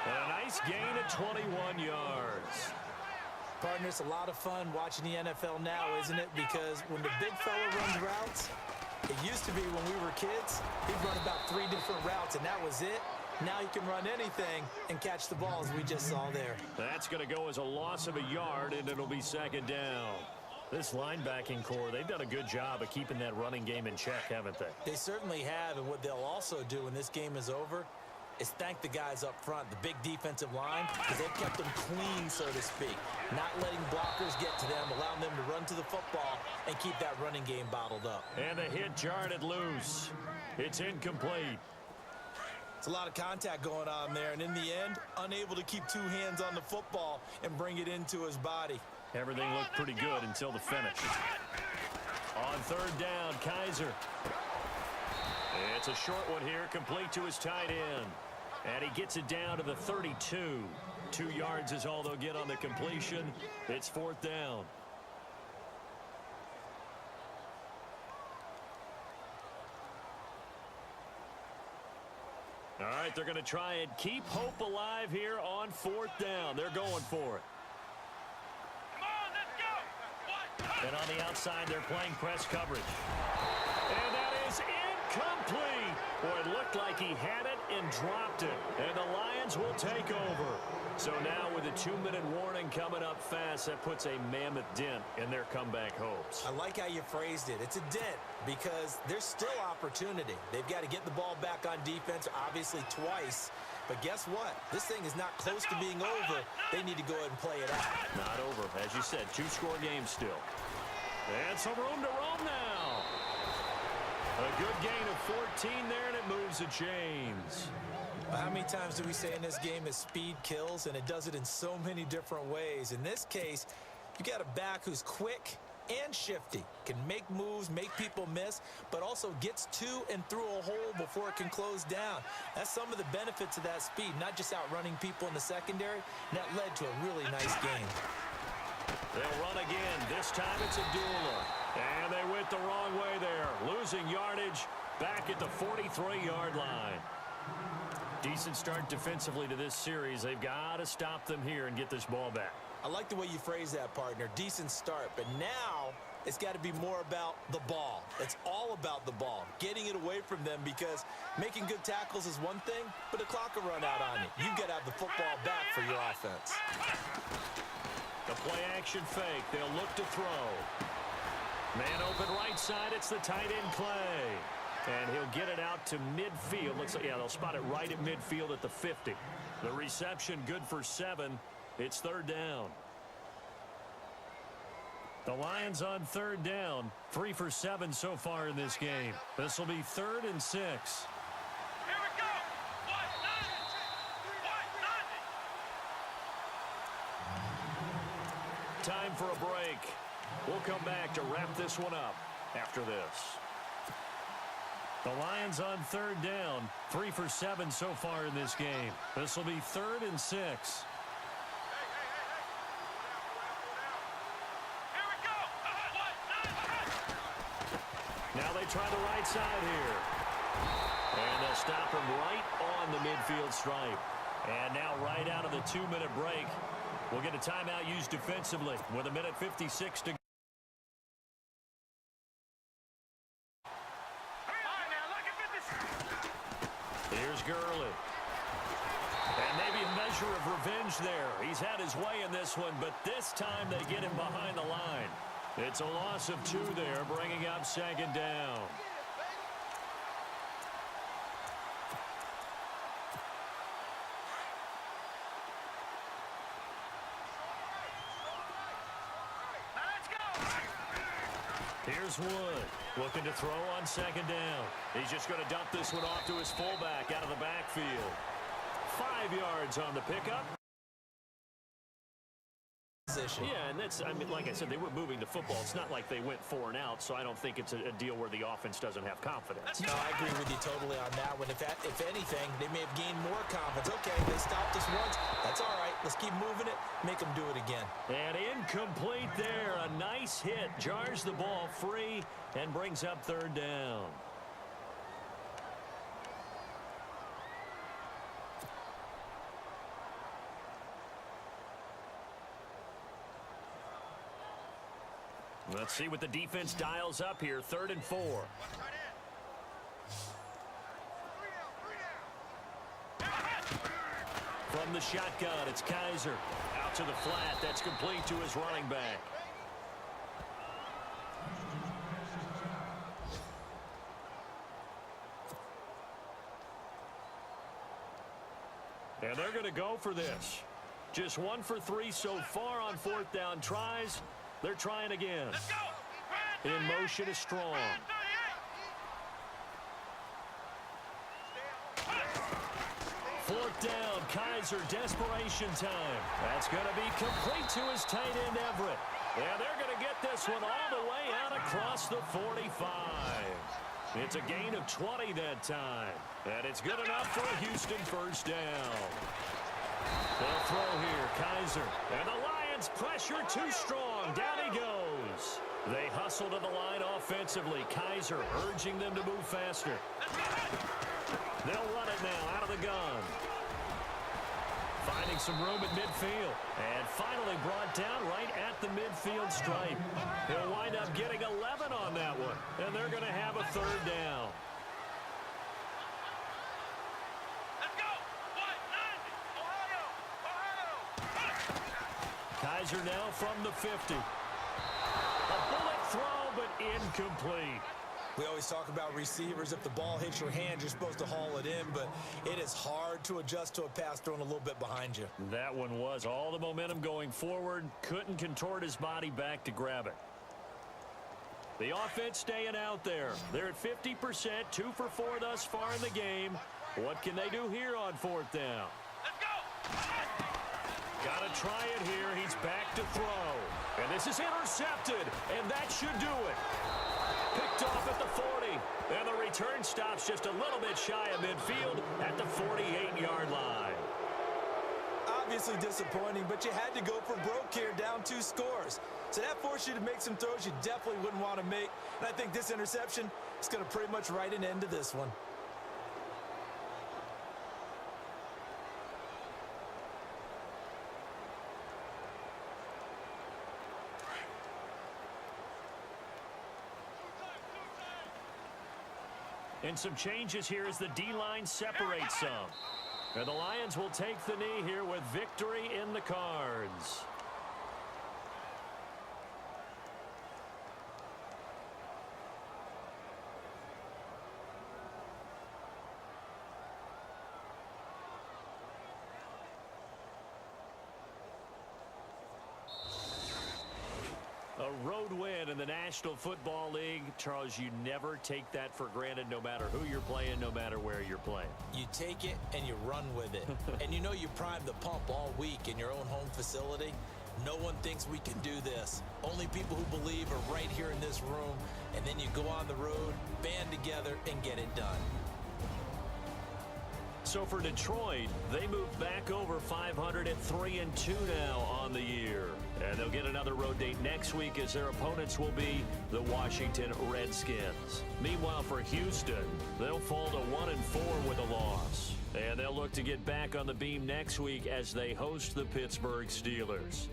[SPEAKER 5] And a nice gain at 21 yards.
[SPEAKER 6] Partner, it's a lot of fun watching the NFL now, isn't it? Because when the big fella runs routes, it used to be when we were kids, he'd run about 3 different routes, and that was it. Now he can run anything and catch the ball, as we just saw there.
[SPEAKER 5] That's going to go as a loss of a yard, and it'll be 2nd down. This linebacking core, they've done a good job of keeping that running game in check, haven't they?
[SPEAKER 6] They certainly have, and what they'll also do when this game is over is thank the guys up front, the big defensive line, because they've kept them clean, so to speak. Not letting blockers get to them, allowing them to run to the football and keep that running game bottled up.
[SPEAKER 5] And the hit jarred it loose. It's incomplete.
[SPEAKER 6] It's a lot of contact going on there, and in the end, unable to keep 2 hands on the football and bring it into his body.
[SPEAKER 5] Everything looked pretty good until the finish. On 3rd down, Kaiser. It's a short one here, complete to his tight end. And he gets it down to the 32. 2 yards is all they'll get on the completion. It's 4th down. All right, they're going to try and keep hope alive here on 4th down. They're going for it. And on the outside, they're playing press coverage. And that is incomplete. Boy, it looked like he had it and dropped it. And the Lions will take over. So now with a 2-minute warning coming up fast, that puts a mammoth dent in their comeback hopes.
[SPEAKER 6] I like how you phrased it. It's a dent because there's still opportunity. They've got to get the ball back on defense, obviously twice. But guess what? This thing is not close to being over. They need to go ahead and play it out.
[SPEAKER 5] Not over. As you said, 2-score game still. And some room to roam now. A good gain of 14 there, and it moves the chains.
[SPEAKER 6] Well, how many times do we say in this game that speed kills, and it does it in so many different ways? In this case, you got a back who's quick and shifty, can make moves, make people miss, but also gets to and through a hole before it can close down. That's some of the benefits of that speed, not just outrunning people in the secondary, and that led to a really nice game.
[SPEAKER 5] They'll run again. This time it's a duel. And they went the wrong way there. Losing yardage back at the 43-yard line. Decent start defensively to this series. They've got to stop them here and get this ball back.
[SPEAKER 6] I like the way you phrase that, partner. Decent start. But now it's got to be more about the ball. It's all about the ball. Getting it away from them because making good tackles is one thing, but the clock will run out on you. You've got to have the football back for your offense.
[SPEAKER 5] The play action fake. They'll look to throw. Man open right side. It's the tight end Clay. And he'll get it out to midfield. Looks like, yeah, they'll spot it right at midfield at the 50. The reception good for 7. It's 3rd down. The Lions on 3rd down. 3 for 7 so far in this game. This will be 3rd and 6. Time for a break. We'll come back to wrap this one up after this. The Lions on 3rd down. 3 for 7 so far in this game. This will be 3rd and 6. Now they try the right side here. And they'll stop him right on the midfield stripe. And now right out of the 2-minute break, we'll get a timeout used defensively with 1:56 to go. Here's Gurley. And maybe a measure of revenge there. He's had his way in this one, but this time they get him behind the line. It's a loss of 2 there, bringing up 2nd down. Here's Here's Wood looking to throw on second down. He's just going to dump this one off to his fullback out of the backfield. 5 yards on the pickup. Yeah, and that's, I mean, like I said, they were moving the football. It's not like they went 4 and out, so I don't think it's a deal where the offense doesn't have confidence.
[SPEAKER 6] No, I agree with you totally on that one. If anything, they may have gained more confidence. Okay, they stopped us once. That's all right. Let's keep moving it. Make them do it again.
[SPEAKER 5] And incomplete there. A nice hit. Jars the ball free and brings up third down. Let's see what the defense dials up here. 3rd and 4. From the shotgun, it's Kaiser. Out to the flat. That's complete to his running back. And they're going to go for this. Just 1 for 3 so far on 4th down tries. They're trying again. In motion is Strong. 4th down, Kaiser, desperation time. That's going to be complete to his tight end, Everett. And they're going to get this one all the way out across the 45. It's a gain of 20 that time. And it's good enough for a Houston first down. They'll throw here, Kaiser. And the Lions pressure too strong. Down he goes. They hustle to the line offensively. Kaiser urging them to move faster. They'll run it now out of the gun. Finding some room at midfield. And finally brought down right at the midfield stripe. He'll wind up getting 11 on that one. And they're going to have a 3rd down. Kaiser now from the 50. A bullet throw, but incomplete.
[SPEAKER 6] We always talk about receivers. If the ball hits your hand, you're supposed to haul it in, but it is hard to adjust to a pass thrown a little bit behind you.
[SPEAKER 5] That one was all the momentum going forward. Couldn't contort his body back to grab it. The offense staying out there. They're at 50%, 2 for 4 thus far in the game. What can they do here on 4th down? Got to try it here. He's back to throw. And this is intercepted, and that should do it. Picked off at the 40. And the return stops just a little bit shy of midfield at the 48-yard line.
[SPEAKER 6] Obviously disappointing, but you had to go for broke here, down 2 scores. So that forced you to make some throws you definitely wouldn't want to make. And I think this interception is going to pretty much write an end to this one.
[SPEAKER 5] And some changes here as the D-line separates some. And the Lions will take the knee here with victory in the cards. A road win in the National Football League. Charles, you never take that for granted no matter who you're playing, no matter where you're playing.
[SPEAKER 6] You take it and you run with it. And you know you primed the pump all week in your own home facility. No one thinks we can do this. Only people who believe are right here in this room. And then you go on the road, band together, and get it done.
[SPEAKER 5] So for Detroit, they move back over 500 at 3-2 now on the year. And they'll get another road date next week as their opponents will be the Washington Redskins. Meanwhile, for Houston, they'll fall to 1-4 with a loss. And they'll look to get back on the beam next week as they host the Pittsburgh Steelers.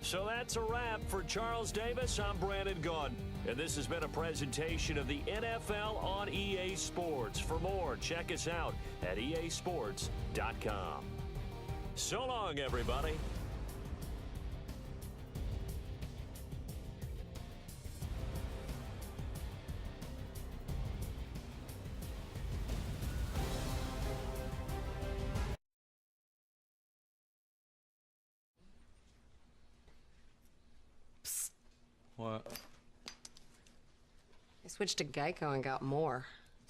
[SPEAKER 5] So that's a wrap. For Charles Davis, I'm Brandon Gaudin. And this has been a presentation of the NFL on EA Sports. For more, check us out at easports.com. So long, everybody.
[SPEAKER 9] What?
[SPEAKER 10] I switched to Geico and got more.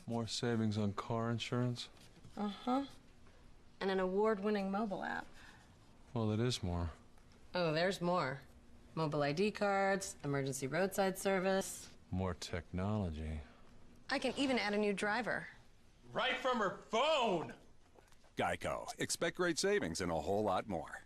[SPEAKER 9] More savings on car insurance?
[SPEAKER 10] Uh-huh. And an award-winning mobile app.
[SPEAKER 9] Well, it is more.
[SPEAKER 10] Oh, there's more. Mobile ID cards, emergency roadside service.
[SPEAKER 9] More technology.
[SPEAKER 10] I can even add a new driver.
[SPEAKER 11] Right from her phone!
[SPEAKER 12] Geico. Expect great savings and a whole lot more.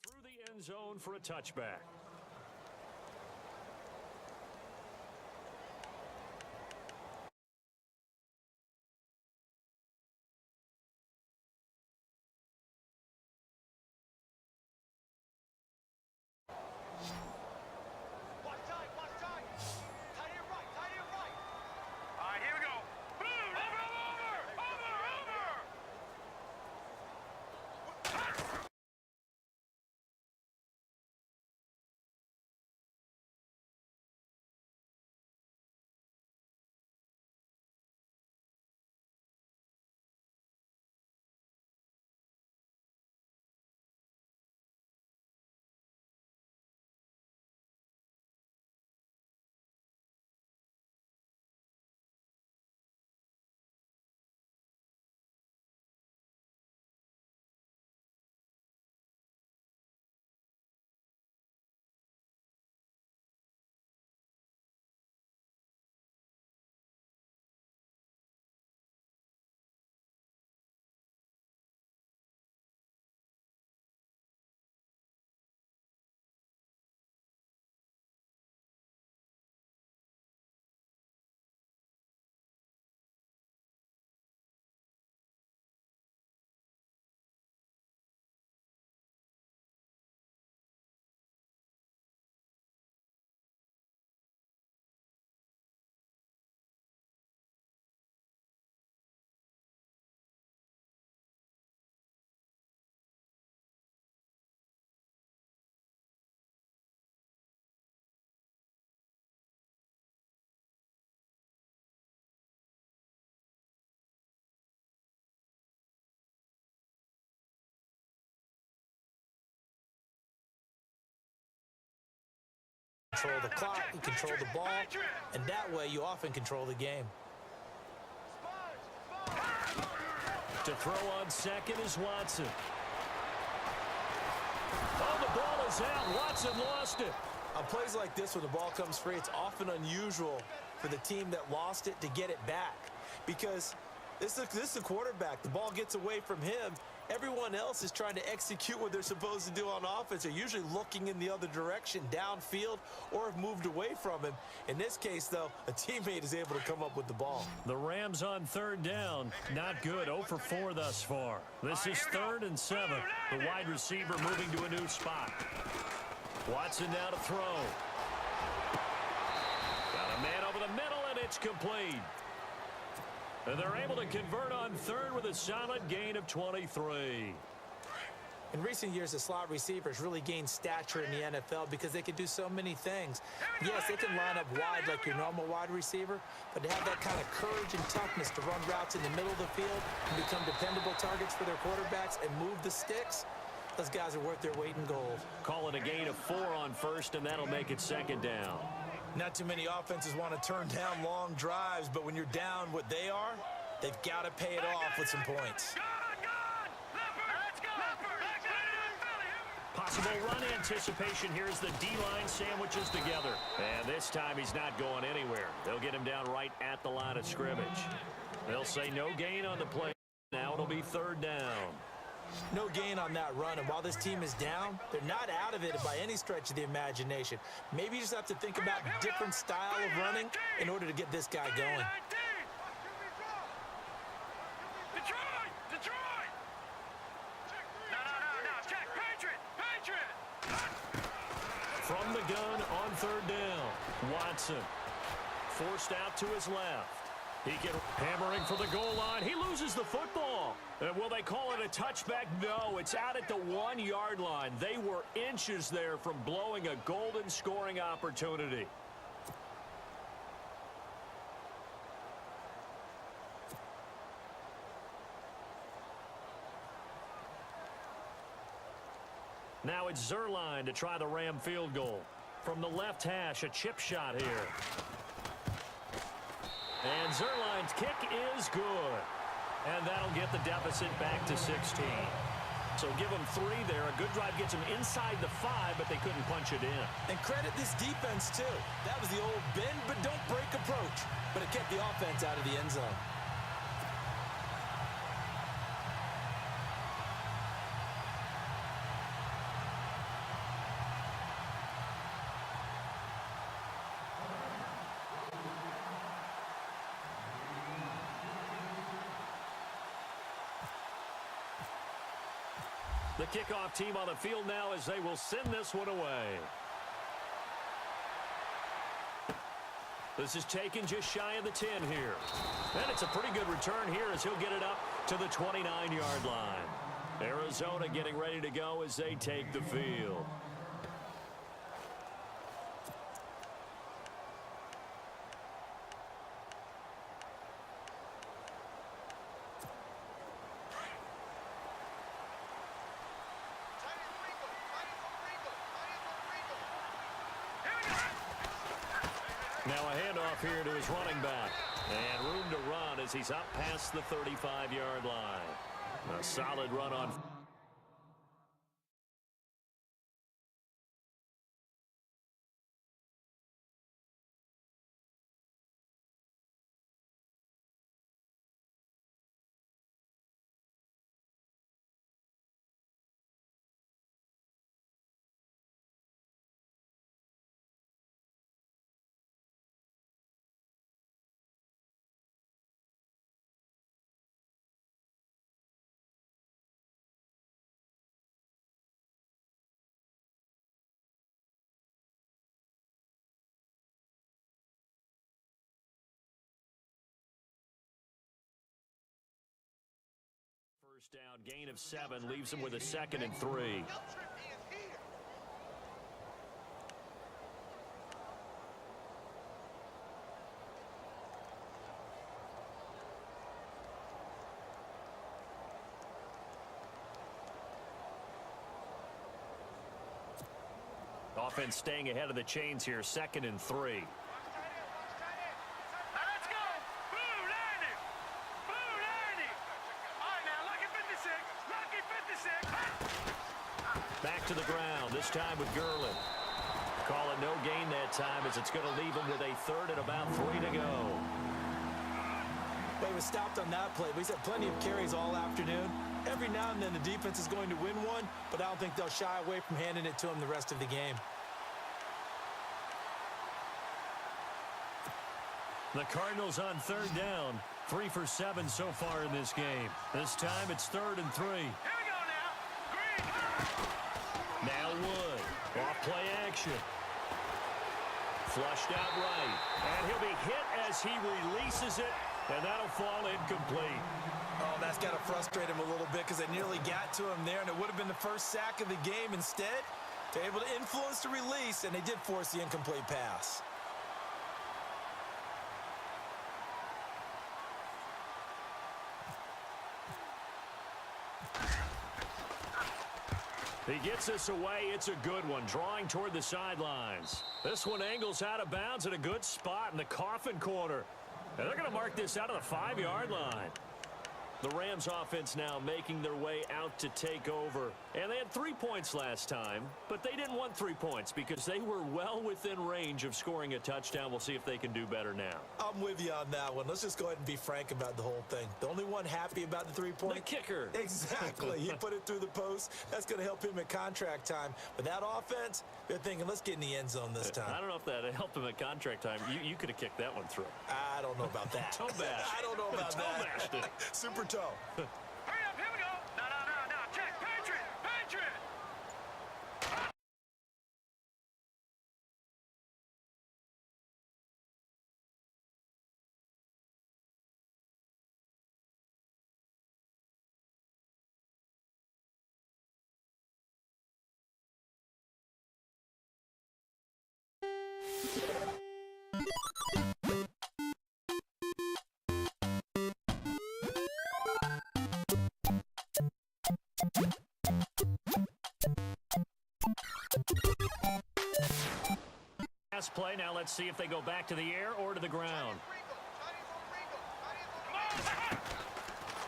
[SPEAKER 5] Through the end zone for a touchback.
[SPEAKER 6] Control the clock, you control the ball, and that way you often control the game.
[SPEAKER 5] To throw on second is Watson. Oh, the ball is out. Watson lost it.
[SPEAKER 6] On plays like this where the ball comes free, it's often unusual for the team that lost it to get it back because this is the quarterback. The ball gets away from him. Everyone else is trying to execute what they're supposed to do on offense. They're usually looking in the other direction, downfield, or have moved away from him. In this case, though, a teammate is able to come up with the ball.
[SPEAKER 5] The Rams on third down. Not good. 0 for 4 thus far. This is 3rd and 7. The wide receiver moving to a new spot. Watson now to throw. Got a man over the middle, and it's complete. And they're able to convert on third with a solid gain of 23.
[SPEAKER 6] In recent years, the slot receivers really gained stature in the NFL because they can do so many things. Yes, they can line up wide like your normal wide receiver, but to have that kind of courage and toughness to run routes in the middle of the field and become dependable targets for their quarterbacks and move the sticks, those guys are worth their weight in gold.
[SPEAKER 5] Call it a gain of 4 on first, and that'll make it second down.
[SPEAKER 6] Not too many offenses want to turn down long drives, but when you're down what they are, they've got to pay it off with some points.
[SPEAKER 5] Possible run anticipation here as the D-line sandwiches together. And this time he's not going anywhere. They'll get him down right at the line of scrimmage. They'll say no gain on the play. Now it'll be third down.
[SPEAKER 6] No gain on that run, and while this team is down, they're not out of it by any stretch of the imagination. Maybe you just have to think about a different style of running in order to get this guy going.
[SPEAKER 5] From the gun on third down, Watson forced out to his left. He gets hammering for the goal line. He loses the football. Will they call it a touchback? No, it's out at the 1-yard line. They were inches there from blowing a golden scoring opportunity. Now it's Zerline to try the Ram field goal. From the left hash, a chip shot here. And Zerline's kick is good. And that'll get the deficit back to 16. So give them 3 there. A good drive gets them inside the 5, but they couldn't punch it in.
[SPEAKER 6] And credit this defense, too. That was the old bend but don't break approach. But it kept the offense out of the end zone.
[SPEAKER 5] The kickoff team on the field now as they will send this one away. This is taken just shy of the 10 here. And it's a pretty good return here as he'll get it up to the 29-yard line. Arizona getting ready to go as they take the field. Now a handoff here to his running back. And room to run as he's up past the 35-yard line. A solid run on. First down, gain of 7, leaves him with a 2nd and 3. Offense staying ahead of the chains here, 2nd and 3. Back to the ground, this time with Gurley. Call it no gain that time as it's going to leave him with a 3rd and about 3 to go.
[SPEAKER 6] Well, he was stopped on that play, but he's had plenty of carries all afternoon. Every now and then the defense is going to win one, but I don't think they'll shy away from handing it to him the rest of the game.
[SPEAKER 5] The Cardinals on 3rd down. 3 for 7 so far in this game. This time it's 3rd and 3. Here we go now. Green. Now Wood. Off play action. Flushed out right. And he'll be hit as he releases it And that'll fall incomplete.
[SPEAKER 6] Oh, that's got to frustrate him a little bit because they nearly got to him there, and it would have been the first sack of the game. Instead, they're able to influence the release, and they did force the incomplete pass.
[SPEAKER 5] He gets this away. It's a good one, drawing toward the sidelines. This one angles out of bounds at a good spot in the coffin corner. And they're going to mark this out of the 5-yard line. The Rams offense now making their way out to take over. And they had 3 points last time, but they didn't want 3 points because they were well within range of scoring a touchdown. We'll see if they can do better now.
[SPEAKER 6] I'm with you on that one. Let's just go ahead and be frank about the whole thing. The only one happy about the 3-point?
[SPEAKER 5] The kicker.
[SPEAKER 6] Exactly. He put it through the post. That's going to help him at contract time. But that offense, they're thinking, let's get in the end zone this time.
[SPEAKER 5] I don't know if that helped him at contract time. You could have kicked that one through.
[SPEAKER 6] I don't know about that.
[SPEAKER 5] Toe bash.
[SPEAKER 6] I don't know about that.
[SPEAKER 5] Toe bashed it.
[SPEAKER 6] Super toe.
[SPEAKER 4] Hurry up, here we go. No, check. Patriot.
[SPEAKER 5] Last play. Now let's see if they go back to the air or to the ground.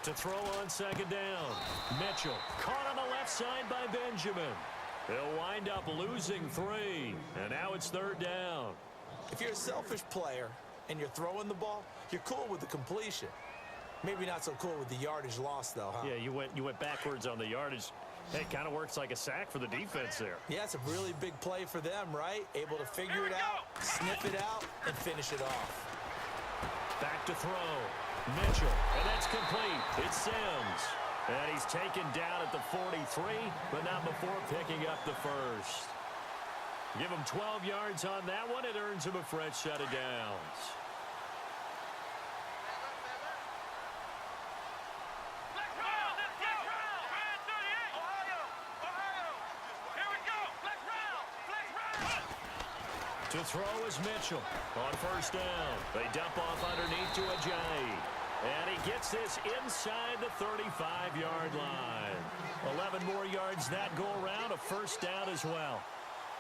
[SPEAKER 5] To throw on second down. Mitchell caught on the left side by Benjamin. He'll wind up losing 3. And now it's 3rd down.
[SPEAKER 6] If you're a selfish player and you're throwing the ball, you're cool with the completion. Maybe not so cool with the yardage loss, though, huh?
[SPEAKER 5] Yeah, you went backwards on the yardage. It kind of works like a sack for the defense there.
[SPEAKER 6] Yeah, it's a really big play for them, right? Able to figure it out, sniff it out, and finish it off.
[SPEAKER 5] Back to throw. Mitchell, and that's complete. It's Sims. And he's taken down at the 43, but not before picking up the first. Give him 12 yards on that one. It earns him a fresh set of downs. To throw is Mitchell on first down. They dump off underneath to Ajayi. And he gets this inside the 35-yard line. 11 more yards that go around, a first down as well.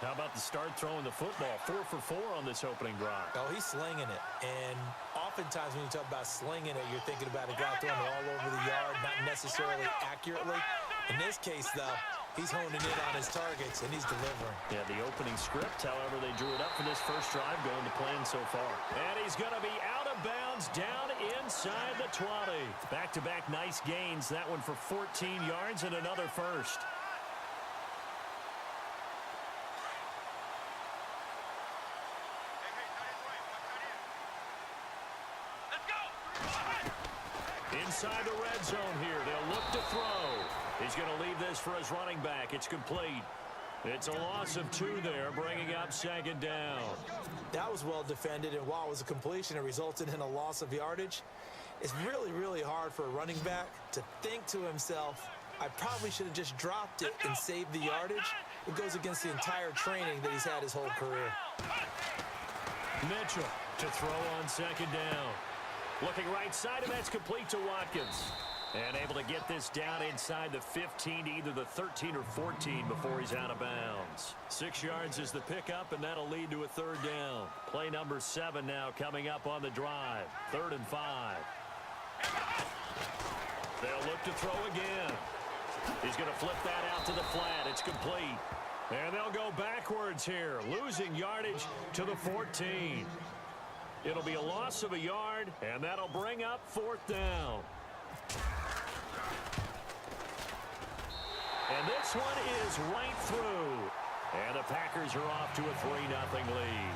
[SPEAKER 5] How about the start throwing the football? 4 for 4 on this opening drive.
[SPEAKER 6] Oh, he's slinging it. And oftentimes when you talk about slinging it, you're thinking about a guy throwing it all over the yard, not necessarily accurately. In this case, though, he's honing in on his targets, and he's delivering.
[SPEAKER 5] Yeah, the opening script, however, they drew it up for this first drive, going to plan so far. And he's going to be out of bounds down inside the 20. Back-to-back nice gains. That one for 14 yards and another first. Inside the red zone here. They'll look to throw. He's going to leave this for his running back. It's complete. It's a loss of 2 there, bringing up second down.
[SPEAKER 6] That was well defended, and while it was a completion, it resulted in a loss of yardage. It's really, really hard for a running back to think to himself, I probably should have just dropped it and saved the yardage. It goes against the entire training that he's had his whole career.
[SPEAKER 5] Mitchell to throw on second down. Looking right side, and that's complete to Watkins. And able to get this down inside the 15 to either the 13 or 14 before he's out of bounds. 6 yards is the pickup, and that'll lead to a third down. Play number 7 now coming up on the drive. 3rd and 5. They'll look to throw again. He's going to flip that out to the flat. It's complete. And they'll go backwards here, losing yardage to the 14. It'll be a loss of a yard, and that'll bring up 4th down. And this one is right through. And the Packers are off to a 3-0 lead.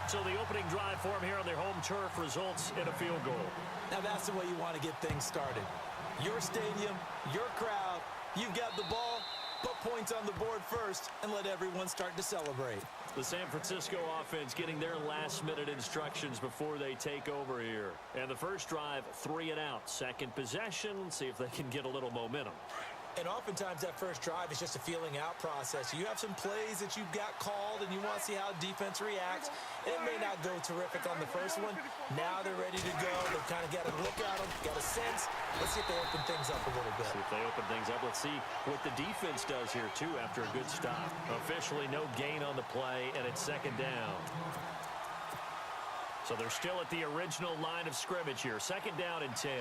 [SPEAKER 5] So the opening drive for them here on their home turf results in a field goal.
[SPEAKER 6] Now that's the way you want to get things started. Your stadium, your crowd, you've got the ball, put points on the board first, and let everyone start to celebrate.
[SPEAKER 5] The San Francisco offense getting their last-minute instructions before they take over here. And the first drive, 3 and out. Second possession, see if they can get a little momentum.
[SPEAKER 6] And oftentimes that first drive is just a feeling out process. You have some plays that you've got called and you want to see how defense reacts. It may not go terrific on the first one. Now they're ready to go. They've kind of got a look at them, got a sense. Let's see if they open things up a little bit.
[SPEAKER 5] See if they open things up. Let's see what the defense does here, too, after a good stop. Officially no gain on the play, and it's second down. So they're still at the original line of scrimmage here. Second down and 10.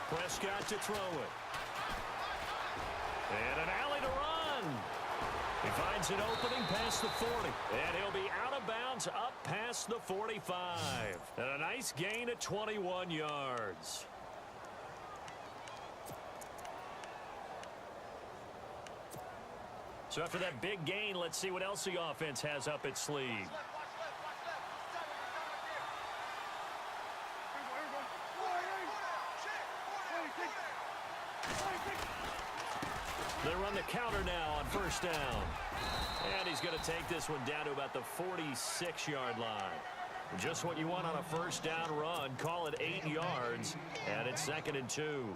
[SPEAKER 5] Prescott to throw it. And an alley to run. He finds an opening past the 40. And he'll be out of bounds up past the 45. And a nice gain at 21 yards. So after that big gain, let's see what else the offense has up its sleeve. They run the counter now on first down. And he's going to take this one down to about the 46-yard line. Just what you want on a first down run. Call it 8 yards. And it's second and 2.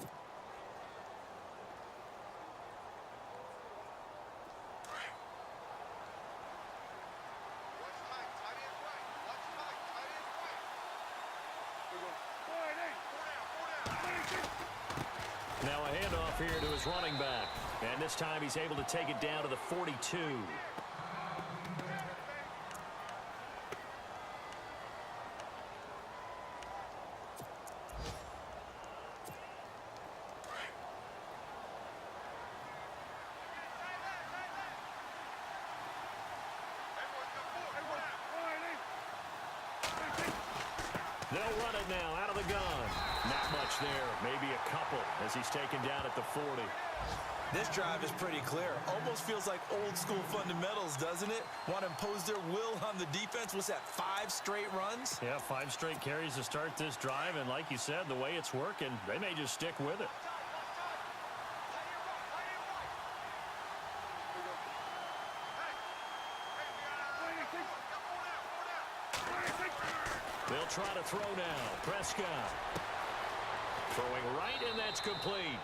[SPEAKER 5] Now a handoff here to his running back. And this time he's able to take it down to the 42. They'll run it now out of the gun. Not much there. Maybe a couple as he's taken down at the 40.
[SPEAKER 6] This drive is pretty clear. Almost feels like old school fundamentals, doesn't it? Want to impose their will on the defense. What's that, 5 straight runs?
[SPEAKER 5] Yeah, 5 straight carries to start this drive. And like you said, the way it's working, they may just stick with it. They'll try to throw now. Prescott throwing right, and that's complete.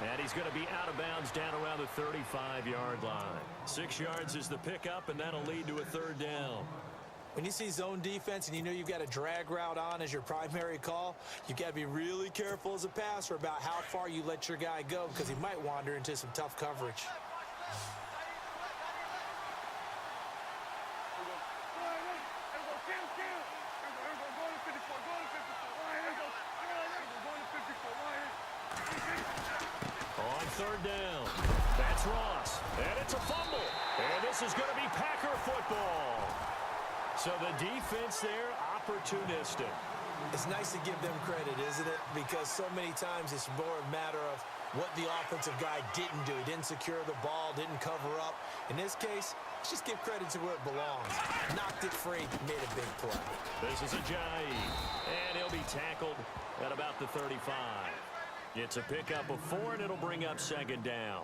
[SPEAKER 5] And he's going to be out of bounds down around the 35-yard line. 6 yards is the pickup, and that'll lead to a third down.
[SPEAKER 6] When you see zone defense and you know you've got a drag route on as your primary call, you've got to be really careful as a passer about how far you let your guy go because he might wander into some tough coverage.
[SPEAKER 5] On third down, that's Ross, and it's a fumble. And this is going to be Packer football. So the defense there, opportunistic.
[SPEAKER 6] It's nice to give them credit, isn't it? Because so many times it's more a matter of what the offensive guy didn't do. He didn't secure the ball, didn't cover up. In this case, let's just give credit to where it belongs. Knocked it free, made a big play.
[SPEAKER 5] This is Ajayi, and he'll be tackled at about the 35. It's a pickup of 4, and it'll bring up second down.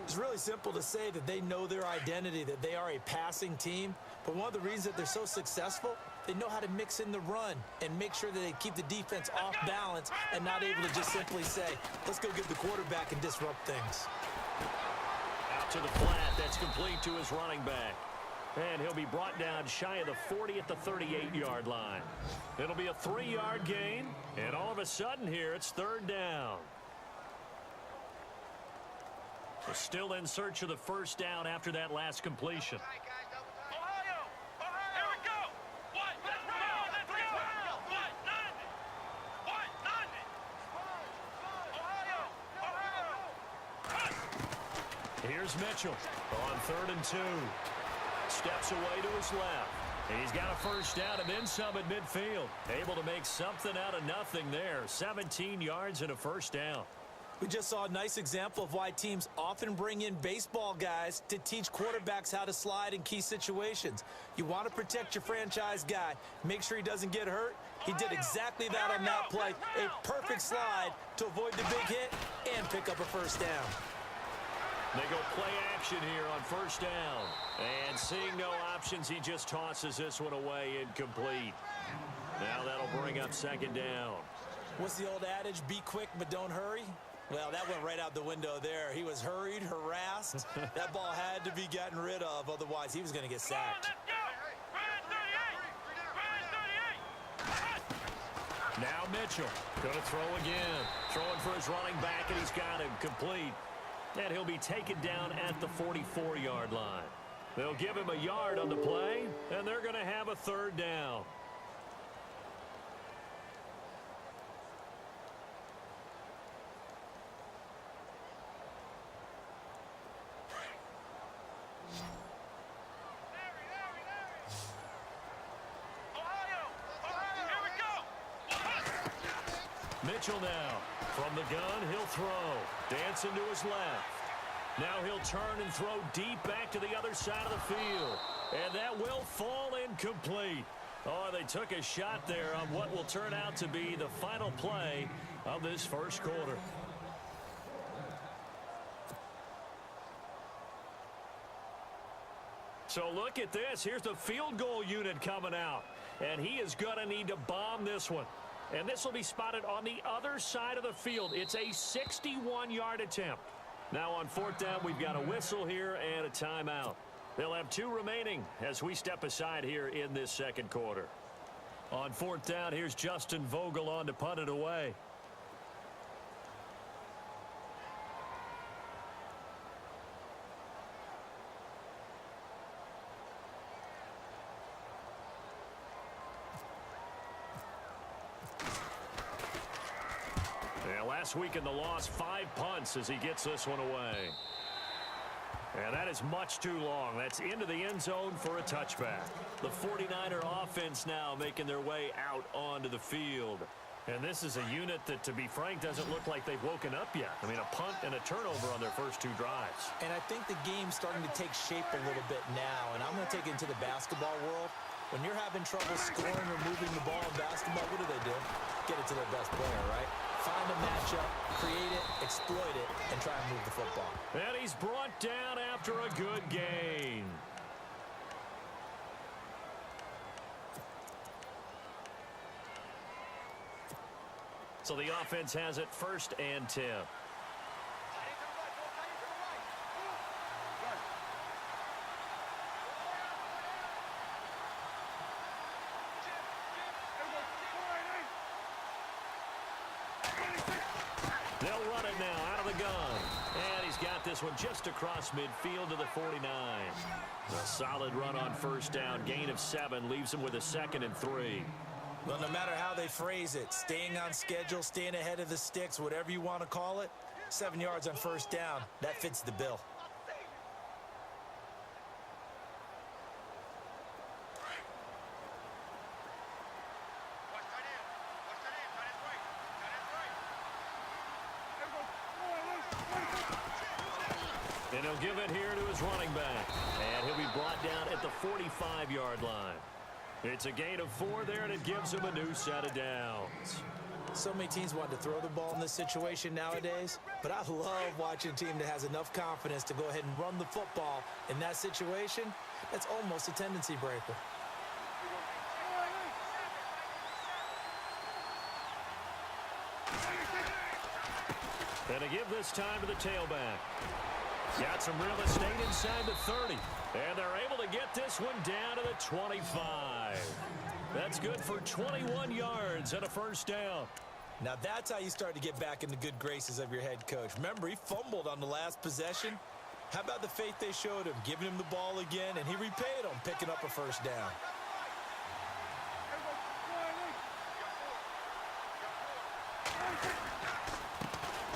[SPEAKER 6] It's really simple to say that they know their identity, that they are a passing team. But one of the reasons that they're so successful, they know how to mix in the run and make sure that they keep the defense off balance and not able to just simply say, let's go get the quarterback and disrupt things.
[SPEAKER 5] Out to the flat. That's complete to his running back. And he'll be brought down shy of the 40 at the 38-yard line. It'll be a 3-yard gain. And all of a sudden here, it's third down. We're still in search of the first down after that last completion. Here's Mitchell on 3rd and 2. Steps away to his left. He's got a first down and then some at midfield. Able to make something out of nothing there. 17 yards and a first down.
[SPEAKER 6] We just saw a nice example of why teams often bring in baseball guys to teach quarterbacks how to slide in key situations. You want to protect your franchise guy. Make sure he doesn't get hurt. He did exactly that on that play. A perfect slide to avoid the big hit and pick up a first down.
[SPEAKER 5] They go play action here on first down. And seeing no options, he just tosses this one away incomplete. Now that'll bring up second down.
[SPEAKER 6] What's the old adage? Be quick, but don't hurry. Well, that went right out the window there. He was hurried, harassed. That ball had to be gotten rid of, otherwise he was going to get sacked.
[SPEAKER 5] Now Mitchell going to throw again. Throwing for his running back, and he's got him complete. And he'll be taken down at the 44-yard line. They'll give him a yard on the play, and they're going to have a third down. Mitchell now. From the gun, he'll throw. Dancing to his left. Now he'll turn and throw deep back to the other side of the field. And that will fall incomplete. Oh, they took a shot there on what will turn out to be the final play of this first quarter. So look at this. Here's the field goal unit coming out. And he is going to need to bomb this one. And this will be spotted on the other side of the field. It's a 61-yard attempt. Now on fourth down, we've got a whistle here and a timeout. They'll have 2 remaining as we step aside here in this second quarter. On fourth down, here's Justin Vogel on to punt it away. Last week in the loss, 5 punts as he gets this one away. And that is much too long. That's into the end zone for a touchback. The 49er offense now making their way out onto the field. And this is a unit that, to be frank, doesn't look like they've woken up yet. I mean, a punt and a turnover on their first 2 drives.
[SPEAKER 6] And I think the game's starting to take shape a little bit now. And I'm going to take it into the basketball world. When you're having trouble scoring or moving the ball in basketball, what do? Get it to their best player, right? Find a matchup, create it, exploit it, and try and move the football.
[SPEAKER 5] And he's brought down after a good gain. So the offense has it 1st and 10. They'll run it now out of the gun. And he's got this one just across midfield to the 49. A solid run on first down. Gain of 7 leaves him with a 2nd and 3.
[SPEAKER 6] Well, no matter how they phrase it, staying on schedule, staying ahead of the sticks, whatever you want to call it, 7 yards on first down, that fits the bill.
[SPEAKER 5] And he'll give it here to his running back. And he'll be brought down at the 45-yard line. It's a gain of 4 there, and it gives him a new set of downs.
[SPEAKER 6] So many teams want to throw the ball in this situation nowadays, but I love watching a team that has enough confidence to go ahead and run the football in that situation. That's almost a tendency breaker.
[SPEAKER 5] And to give this time to the tailback. Got some real estate inside the 30. And they're able to get this one down to the 25. That's good for 21 yards and a first down.
[SPEAKER 6] Now that's how you start to get back in the good graces of your head coach. Remember, he fumbled on the last possession. How about the faith they showed him, giving him the ball again, and he repaid them, picking up a first down.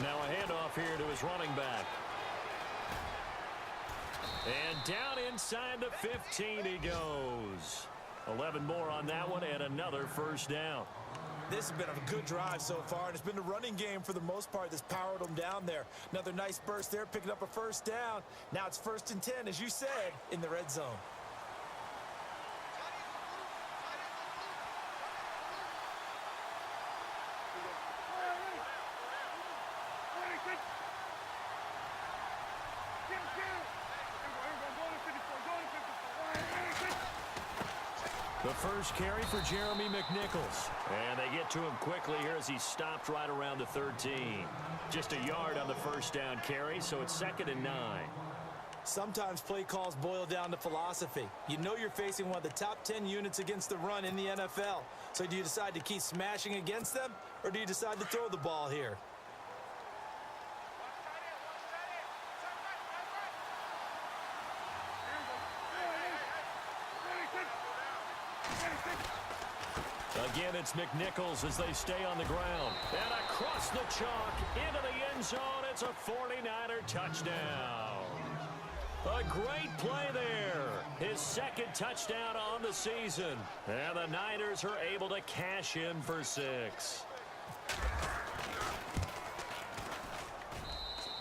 [SPEAKER 5] Now a handoff here to his running back. And down inside the 15 he goes. 11 more on that one and another first down.
[SPEAKER 6] This has been a good drive so far, and it's been the running game for the most part that's powered them down there. Another nice burst there, picking up a first down. Now it's 1st and 10, as you said, in the red zone.
[SPEAKER 5] The first carry for Jeremy McNichols. And they get to him quickly here as he stopped right around the 13. Just a yard on the first down carry, so it's 2nd and 9.
[SPEAKER 6] Sometimes play calls boil down to philosophy. You know you're facing one of the top 10 units against the run in the NFL. So do you decide to keep smashing against them, or do you decide to throw the ball here?
[SPEAKER 5] Again, it's McNichols as they stay on the ground. And across the chalk, into the end zone, it's a 49er touchdown. A great play there. His 2nd touchdown on the season. And the Niners are able to cash in for 6.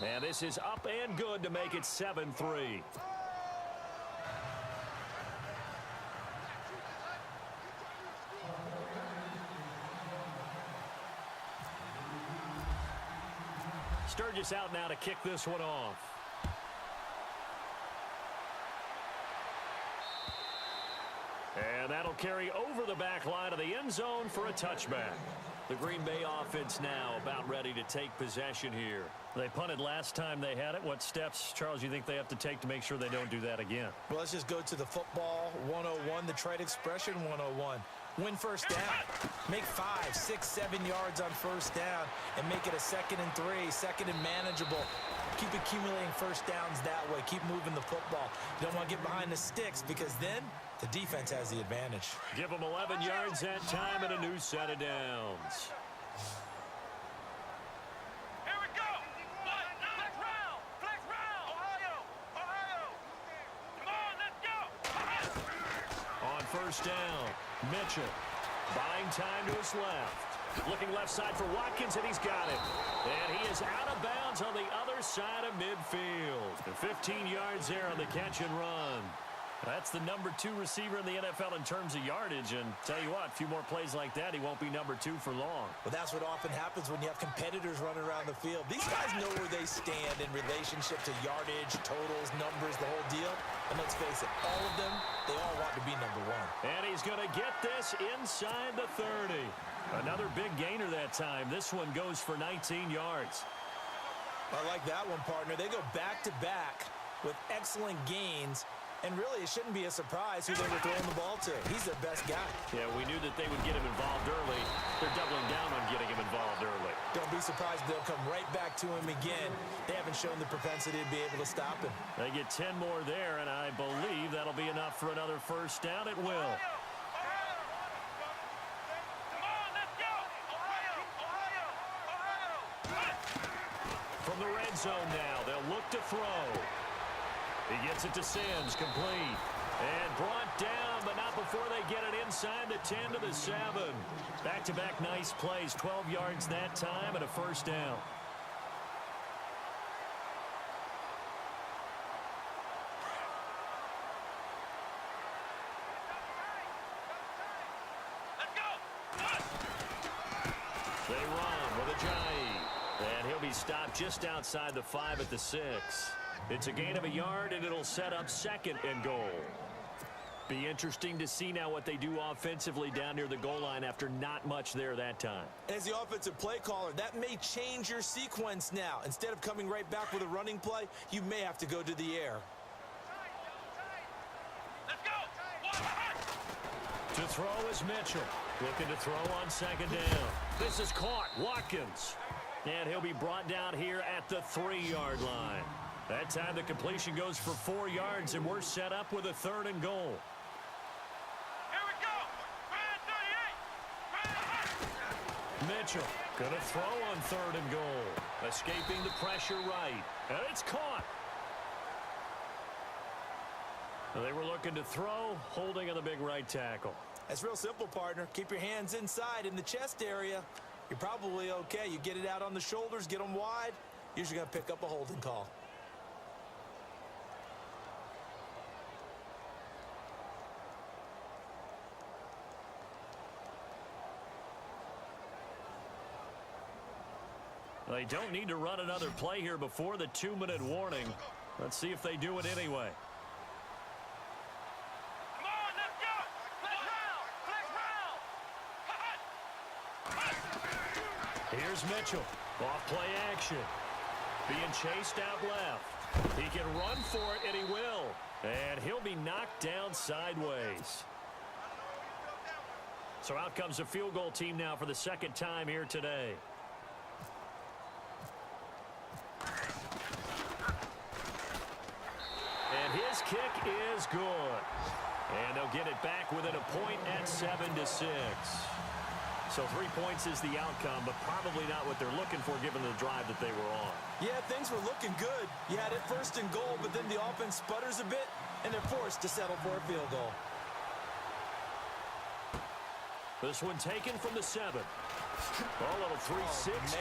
[SPEAKER 5] And this is up and good to make it 7-3. Sturgis out now to kick this one off. And that'll carry over the back line of the end zone for a touchback. The Green Bay offense now about ready to take possession here. They punted last time they had it. What steps, Charles, you think they have to take to make sure they don't do that again?
[SPEAKER 6] Well, let's just go to the football 101, the trade expression 101. Win first down. Make 5, 6, 7 yards on first down and make it a 2nd and 3, 2nd and manageable. Keep accumulating first downs that way. Keep moving the football. You don't want to get behind the sticks because then the defense has the advantage.
[SPEAKER 5] Give them 11 yards that time and a new set of downs.
[SPEAKER 4] Here we go. Flex round. Flex round. Ohio. Come on, let's go.
[SPEAKER 5] On first down, Mitchell buying time to his left. Looking left side for Watkins, and he's got it. And he is out of bounds on the other side of midfield. 15 yards there on the catch and run. That's the number 2 receiver in the NFL in terms of yardage. And tell you what, a few more plays like that, he won't be number 2 for long.
[SPEAKER 6] Well, that's what often happens when you have competitors running around the field. These guys know where they stand in relationship to yardage, totals, numbers, the whole deal. And let's face it, all of them, they all want to be number 1.
[SPEAKER 5] And he's going to get this inside the 30. Another big gainer that time. This one goes for 19 yards.
[SPEAKER 6] I like that one, partner. They go back-to-back with excellent gains. And really, it shouldn't be a surprise who they were throwing the ball to. He's their best guy.
[SPEAKER 5] Yeah, we knew that they would get him involved early. They're doubling down on getting him involved early.
[SPEAKER 6] Don't be surprised they'll come right back to him again. They haven't shown the propensity to be able to stop him.
[SPEAKER 5] They get 10 more there, and I believe that'll be enough for another first down. It will. From the red zone now, they'll look to throw. He gets it to Sims, complete. And brought down, but not before they get it inside the 10 to the 7. Back-to-back nice plays, 12 yards that time and a first down. They run with Ajayi. And he'll be stopped just outside the 5 at the 6. It's a gain of a yard, and it'll set up 2nd and goal. Be interesting to see now what they do offensively down near the goal line after not much there that time.
[SPEAKER 6] As the offensive play caller, that may change your sequence now. Instead of coming right back with a running play, you may have to go to the air.
[SPEAKER 4] Let's go.
[SPEAKER 5] To throw is Mitchell. Looking to throw on 2nd down. This is caught. Watkins. And he'll be brought down here at the 3-yard line. That time the completion goes for 4 yards, and we're set up with a 3rd and goal.
[SPEAKER 4] Here we go.
[SPEAKER 5] Mitchell gonna throw on 3rd and goal. Escaping the pressure right. And it's caught. They were looking to throw, holding on the big right tackle.
[SPEAKER 6] It's real simple, partner. Keep your hands inside in the chest area. You're probably okay. You get it out on the shoulders, get them wide. Usually going to pick up a holding call.
[SPEAKER 5] They don't need to run another play here before the 2-minute warning. Let's see if they do it anyway.
[SPEAKER 4] Come on, let's go! Let's
[SPEAKER 5] Here's Mitchell. Off play action. Being chased out left. He can run for it, and he will. And he'll be knocked down sideways. So out comes the field goal team now for the second time here today. And his kick is good. And they'll get it back within a point at 7-6. So 3 points is the outcome, but probably not what they're looking for given the drive that they were on.
[SPEAKER 6] Yeah, things were looking good. You had it first and goal, but then the offense sputters a bit, and they're forced to settle for a field goal.
[SPEAKER 5] This one taken from the 7. A little 360.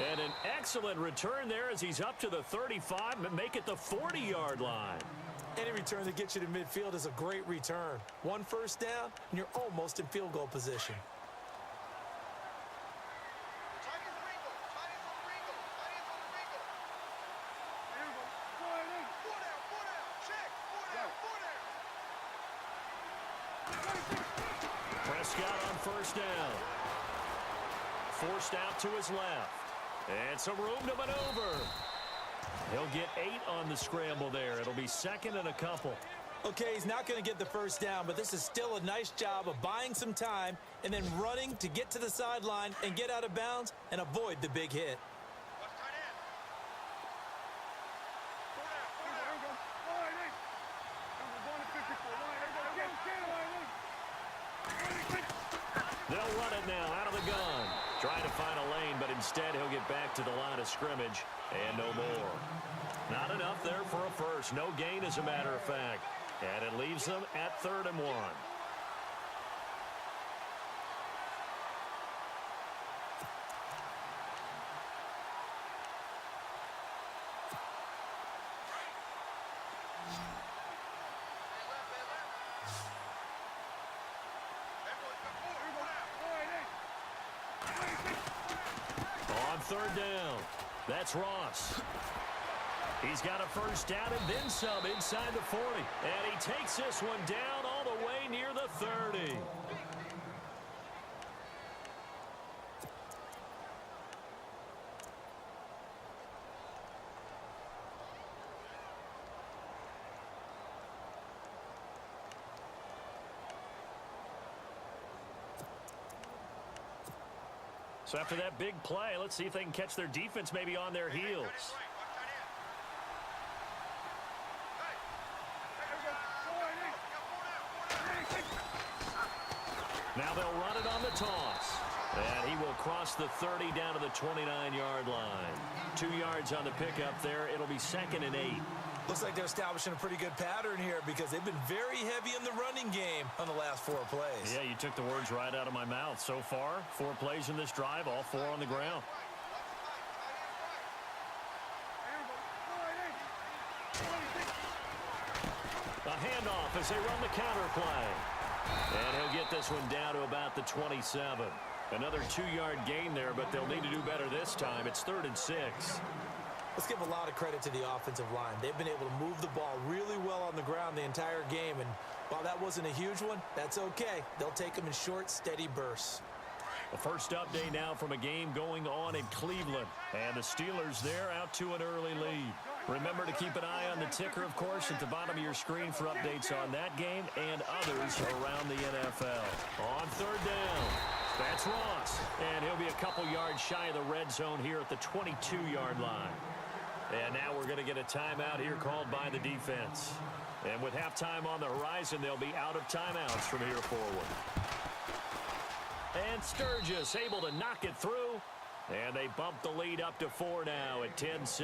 [SPEAKER 5] And an excellent return there as he's up to the 35, but make it the 40-yard line.
[SPEAKER 6] Any return that gets you to midfield is a great return. 1 first down, and you're almost in field goal position.
[SPEAKER 5] Prescott on first down. Forced out to his left. And some room to maneuver. He'll get 8 on the scramble there. It'll be second and a couple.
[SPEAKER 6] Okay, he's not going to get the first down, but this is still a nice job of buying some time and then running to get to the sideline and get out of bounds and avoid the big hit.
[SPEAKER 5] They'll run it now out of the gun. Trying to find a lane, but instead he'll get back to the line of scrimmage and no more. Not enough there for a first. No gain, as a matter of fact. And it leaves them at 3rd and 1. On 3rd down, that's Ross. He's got a first down and then some inside the 40. And he takes this one down all the way near the 30. So after that big play, let's see if they can catch their defense maybe on their heels. Now they'll run it on the toss. And he will cross the 30 down to the 29-yard line. 2 yards on the pickup there. It'll be 2nd and 8.
[SPEAKER 6] Looks like they're establishing a pretty good pattern here because they've been very heavy in the running game on the last 4 plays.
[SPEAKER 5] Yeah, you took the words right out of my mouth. So far, 4 plays in this drive, all 4 on the ground. A handoff as they run the counter play. And he'll get this one down to about the 27. Another 2-yard gain there, but they'll need to do better this time. It's 3rd and 6.
[SPEAKER 6] Let's give a lot of credit to the offensive line. They've been able to move the ball really well on the ground the entire game. And while that wasn't a huge one, that's okay. They'll take them in short, steady bursts.
[SPEAKER 5] The first update now from a game going on in Cleveland. And the Steelers there out to an early lead. Remember to keep an eye on the ticker, of course, at the bottom of your screen for updates on that game and others around the NFL. On 3rd down, that's Ross. And he'll be a couple yards shy of the red zone here at the 22-yard line. And now we're going to get a timeout here called by the defense. And with halftime on the horizon, they'll be out of timeouts from here forward. And Sturgis able to knock it through. And they bump the lead up to 4 now at 10-6.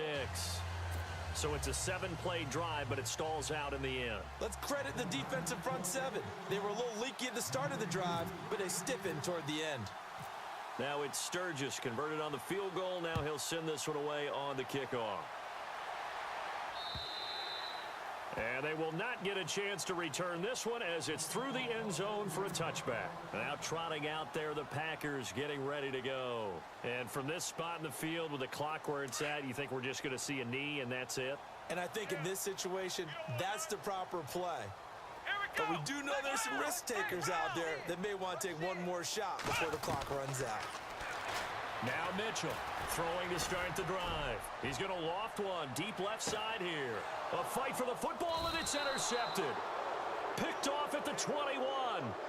[SPEAKER 5] So it's a 7-play drive, but it stalls out in the end.
[SPEAKER 6] Let's credit the defensive front seven. They were a little leaky at the start of the drive, but they stiffened toward the end.
[SPEAKER 5] Now it's Sturgis converted on the field goal. Now he'll send this one away on the kickoff. And they will not get a chance to return this one as it's through the end zone for a touchback. Now trotting out there, the Packers getting ready to go. And from this spot in the field with the clock where it's at, you think we're just going to see a knee and that's it?
[SPEAKER 6] And I think in this situation, that's the proper play. But we do know there's some risk takers out there that may want to take one more shot before the clock runs out.
[SPEAKER 5] Now Mitchell throwing to start the drive. He's going to loft one deep left side here. A fight for the football, and it's intercepted. Picked off at the 21.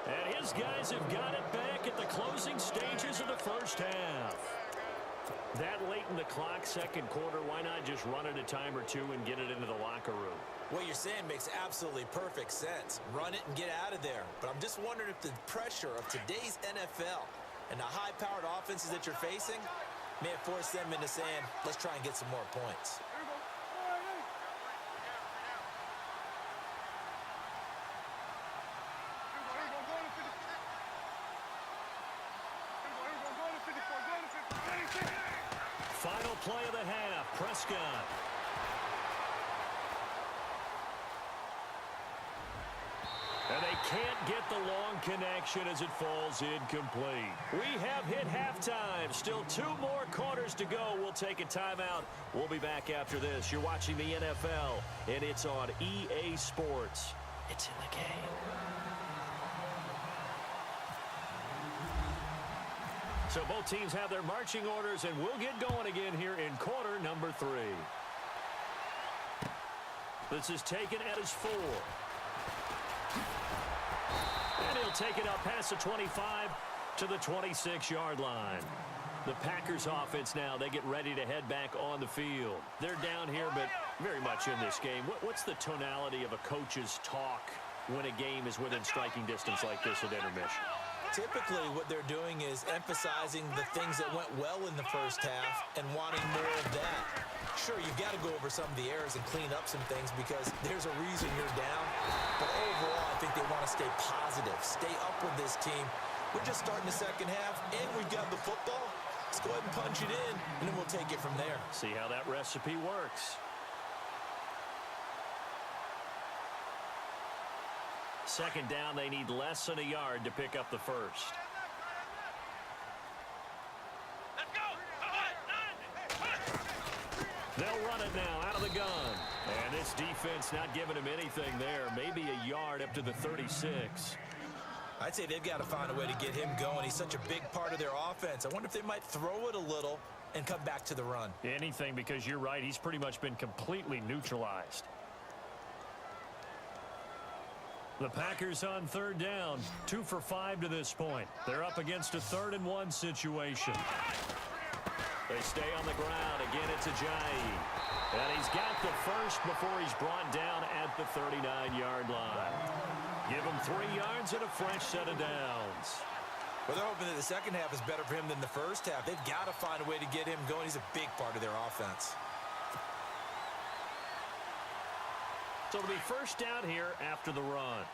[SPEAKER 5] And his guys have got it back at the closing stages of the first half. That late in the clock, second quarter, why not just run it a time or two and get it into the locker room?
[SPEAKER 6] What you're saying makes absolutely perfect sense. Run it and get out of there. But I'm just wondering if the pressure of today's NFL and the high-powered offenses that you're facing may have forced them into saying, let's try and get some more points.
[SPEAKER 5] Final play of the half, Prescott. And they can't get the long connection as it falls incomplete. We have hit halftime. Still 2 more quarters to go. We'll take a timeout. We'll be back after this. You're watching the NFL, and it's on EA Sports. It's in the game. So both teams have their marching orders, and we'll get going again here in quarter number 3. This is taken at his 4. And he'll take it up past the 25 to the 26-yard line. The Packers offense now, they get ready to head back on the field. They're down here, but very much in this game. What's the tonality of a coach's talk when a game is within striking distance like this at intermission?
[SPEAKER 6] Typically, what they're doing is emphasizing the things that went well in the first half and wanting more of that. Sure, you've got to go over some of the errors and clean up some things because there's a reason you're down. But overall, I think they want to stay positive, stay up with this team. We're just starting the second half, and we've got the football. Let's go ahead and punch it in, and then we'll take it from there.
[SPEAKER 5] See how that recipe works. Second down, they need less than a yard to pick up the first.
[SPEAKER 4] Let's go!
[SPEAKER 5] They'll run it now out of the gun. And this defense not giving him anything there. Maybe a yard up to the 36.
[SPEAKER 6] I'd say they've got to find a way to get him going. He's such a big part of their offense. I wonder if they might throw it a little and come back to the run.
[SPEAKER 5] Anything, because you're right. He's pretty much been completely neutralized. The Packers on third down, 2 for 5 to this point. They're up against a 3rd and 1 situation. They stay on the ground. Again, it's Ajayi. And he's got the first before he's brought down at the 39-yard line. Give him 3 yards and a fresh set of downs.
[SPEAKER 6] Well, they're hoping that the second half is better for him than the first half. They've got to find a way to get him going. He's a big part of their offense.
[SPEAKER 5] So it'll be first down here after the run.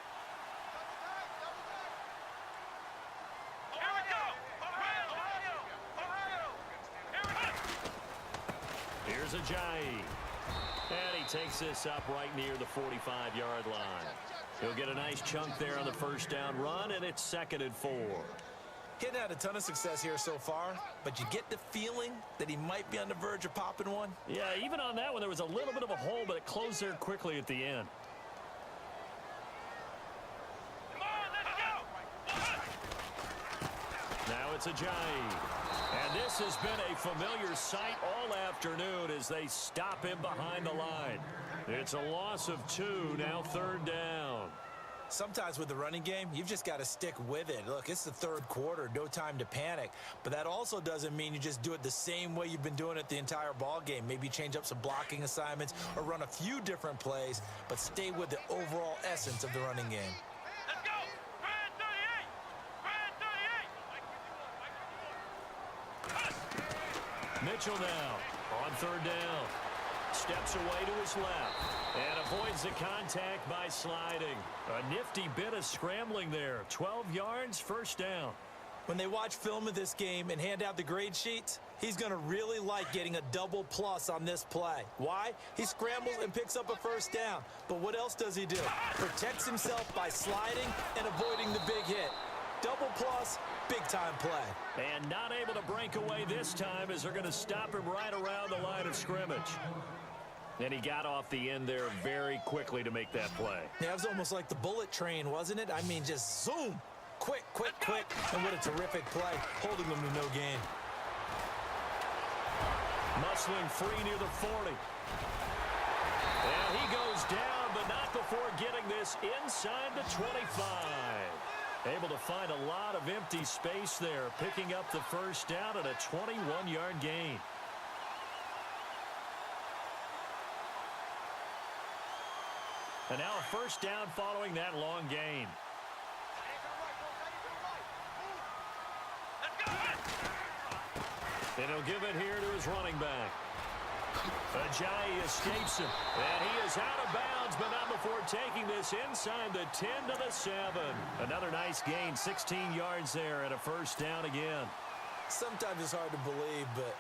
[SPEAKER 5] Here's Ajayi. And he takes this up right near the 45-yard line. He'll get a nice chunk there on the first down run, and it's 2nd and 4.
[SPEAKER 6] He hadn't had a ton of success here so far, but you get the feeling that he might be on the verge of popping one.
[SPEAKER 5] Yeah, even on that one, there was a little bit of a hole, but it closed there quickly at the end. Now it's Ajayi. And this has been a familiar sight all afternoon as they stop him behind the line. It's a loss of 2, now 3rd down.
[SPEAKER 6] Sometimes with the running game, you've just got to stick with it. Look, it's the 3rd quarter, no time to panic. But that also doesn't mean you just do it the same way you've been doing it the entire ball game. Maybe change up some blocking assignments or run a few different plays, but stay with the overall essence of the running game.
[SPEAKER 4] Let's go! Brad 38!
[SPEAKER 5] Mitchell now on 3rd down. steps away to his left and avoids the contact by sliding. A nifty bit of scrambling there. 12 yards, first down.
[SPEAKER 6] When they watch film of this game and hand out the grade sheets, he's going to really like getting a double plus on this play. Why? He scrambles and picks up a first down. But what else does he do? Protects himself by sliding and avoiding the big hit. Double plus, big-time play.
[SPEAKER 5] And not able to break away this time as they're going to stop him right around the line of scrimmage. And he got off the end there very quickly to make that play.
[SPEAKER 6] Yeah, it was almost like the bullet train, wasn't it? I mean, just zoom. Quick, quick, quick. And what a terrific play, holding them to no gain.
[SPEAKER 5] Muscling free near the 40. And he goes down, but not before getting this inside the 25. Able to find a lot of empty space there, picking up the first down at a 21-yard gain. And now a first down following that long gain. And he'll give it here to his running back. Ajayi escapes him. And he is out of bounds, but not before taking this inside the 10 to the 7. Another nice gain, 16 yards there and a first down again.
[SPEAKER 6] Sometimes it's hard to believe, but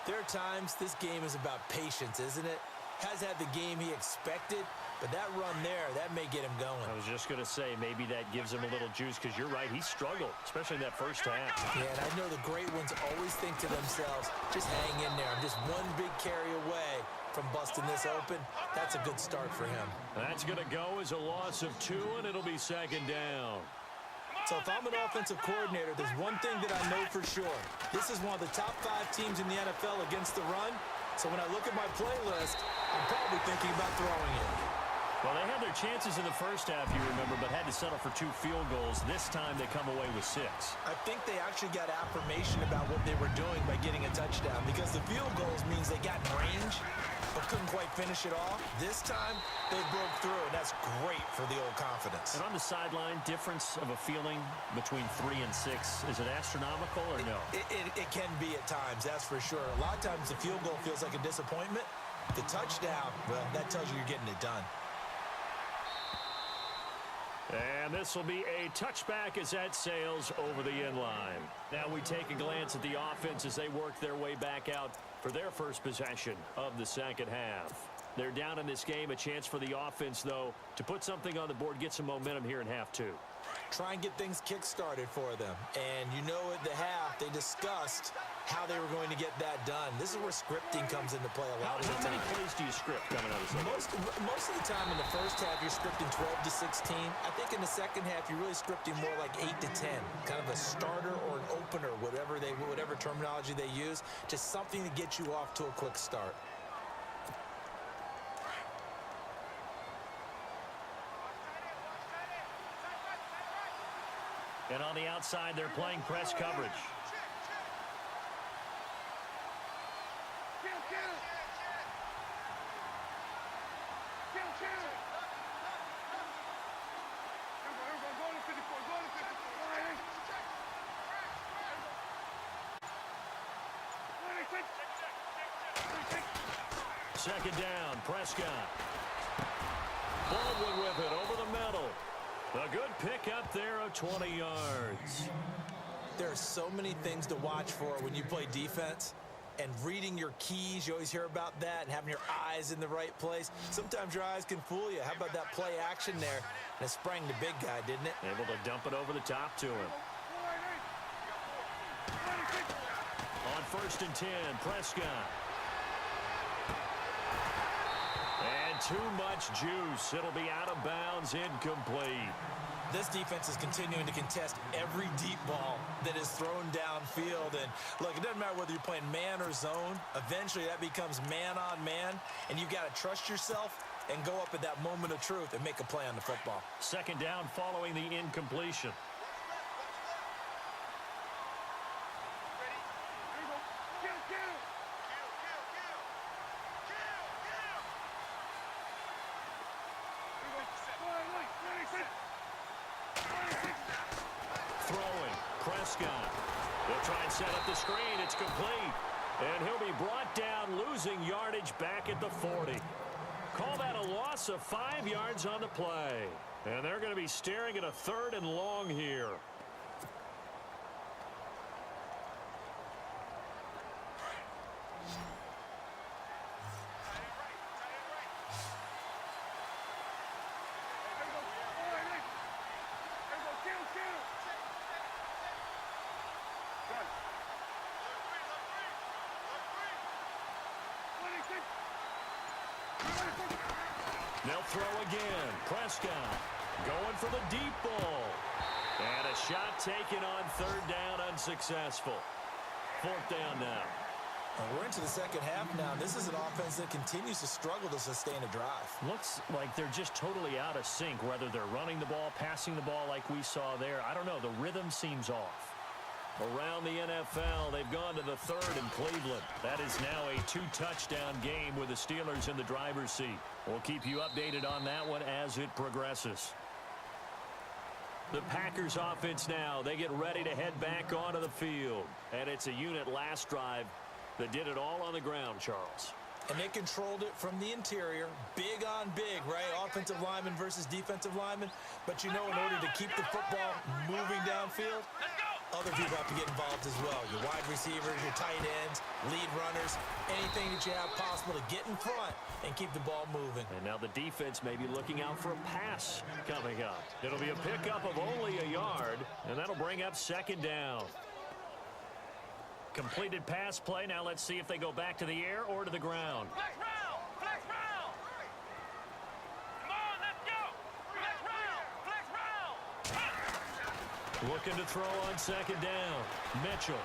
[SPEAKER 6] there are times this game is about patience, isn't it? Has had the game he expected, but that run there, that may get him going.
[SPEAKER 5] I was just going to say, maybe that gives him a little juice, because you're right, he struggled, especially in that first half.
[SPEAKER 6] Yeah, and I know the great ones always think to themselves, just hang in there. I'm just one big carry away from busting this open. That's a good start for him.
[SPEAKER 5] That's going to go as a loss of 2, and it'll be second down.
[SPEAKER 6] So if I'm an offensive coordinator, there's one thing that I know for sure. This is one of the top 5 teams in the NFL against the run. So when I look at my playlist, I'm probably thinking about throwing it.
[SPEAKER 5] Well, they had their chances in the first half, you remember, but had to settle for 2 field goals. This time they come away with 6.
[SPEAKER 6] I think they actually got affirmation about what they were doing by getting a touchdown, because the field goals means they got in range but couldn't quite finish it off. This time, they broke through, and that's great for the old confidence.
[SPEAKER 5] And on the sideline, difference of a feeling between 3 and 6, is it astronomical or no?
[SPEAKER 6] It can be at times, that's for sure. A lot of times the field goal feels like a disappointment. The touchdown, well, that tells you you're getting it done.
[SPEAKER 5] And this will be a touchback as that sails over the end line. Now we take a glance at the offense as they work their way back out for their first possession of the second half. They're down in this game. A chance for the offense, though, to put something on the board, get some momentum here in half 2.
[SPEAKER 6] Try and get things kick-started for them. And you know at the half, they discussed how they were going to get that done. This is where scripting comes into play a lot of the time.
[SPEAKER 5] How many plays do you script coming out of this?
[SPEAKER 6] Most of the time in the first half, you're scripting 12 to 16. I think in the second half, you're really scripting more like 8 to 10. Kind of a starter or an opener, whatever terminology they use. Just something to get you off to a quick start.
[SPEAKER 5] And on the outside, they're playing press coverage. Second down, Prescott. Baldwin with it over the middle. A good pickup there of 20 yards.
[SPEAKER 6] There are so many things to watch for when you play defense. And reading your keys, you always hear about that, and having your eyes in the right place. Sometimes your eyes can fool you. How about that play action there? And it sprang the big guy, didn't it?
[SPEAKER 5] Able to dump it over the top to him. On 1st and 10, Prescott. And too much juice. It'll be out of bounds, incomplete.
[SPEAKER 6] This defense is continuing to contest every deep ball that is thrown downfield. And look, it doesn't matter whether you're playing man or zone. Eventually, that becomes man on man. And you've got to trust yourself and go up at that moment of truth and make a play on the football.
[SPEAKER 5] Second down following the incompletion. Throwing, Prescott. They'll try and set up the screen. It's complete. And he'll be brought down, losing yardage back at the 40. Call that a loss of 5 yards on the play. And they're going to be staring at a 3rd and long here. They'll throw again. Prescott going for the deep ball. And a shot taken on 3rd down, unsuccessful. 4th down now.
[SPEAKER 6] We're into the second half now. This is an offense that continues to struggle to sustain a drive.
[SPEAKER 5] Looks like they're just totally out of sync, whether they're running the ball, passing the ball like we saw there. I don't know. The rhythm seems off. Around the NFL, they've gone to the 3rd in Cleveland. That is now a 2-touchdown game with the Steelers in the driver's seat. We'll keep you updated on that one as it progresses. The Packers offense now, they get ready to head back onto the field. And it's a unit last drive that did it all on the ground, Charles.
[SPEAKER 6] And they controlled it from the interior, big on big, right? Offensive lineman versus defensive lineman. But you know, in order to keep the football moving downfield, other people have to get involved as well. Your wide receivers, your tight ends, lead runners, anything that you have possible to get in front and keep the ball moving.
[SPEAKER 5] And now the defense may be looking out for a pass coming up. It'll be a pickup of only a yard, and that'll bring up 2nd down. Completed pass play. Now let's see if they go back to the air or to the ground.
[SPEAKER 4] Flex round! Flex round! Come on, let's go! Flex round! Flex round!
[SPEAKER 5] Looking to throw on 2nd down. Mitchell.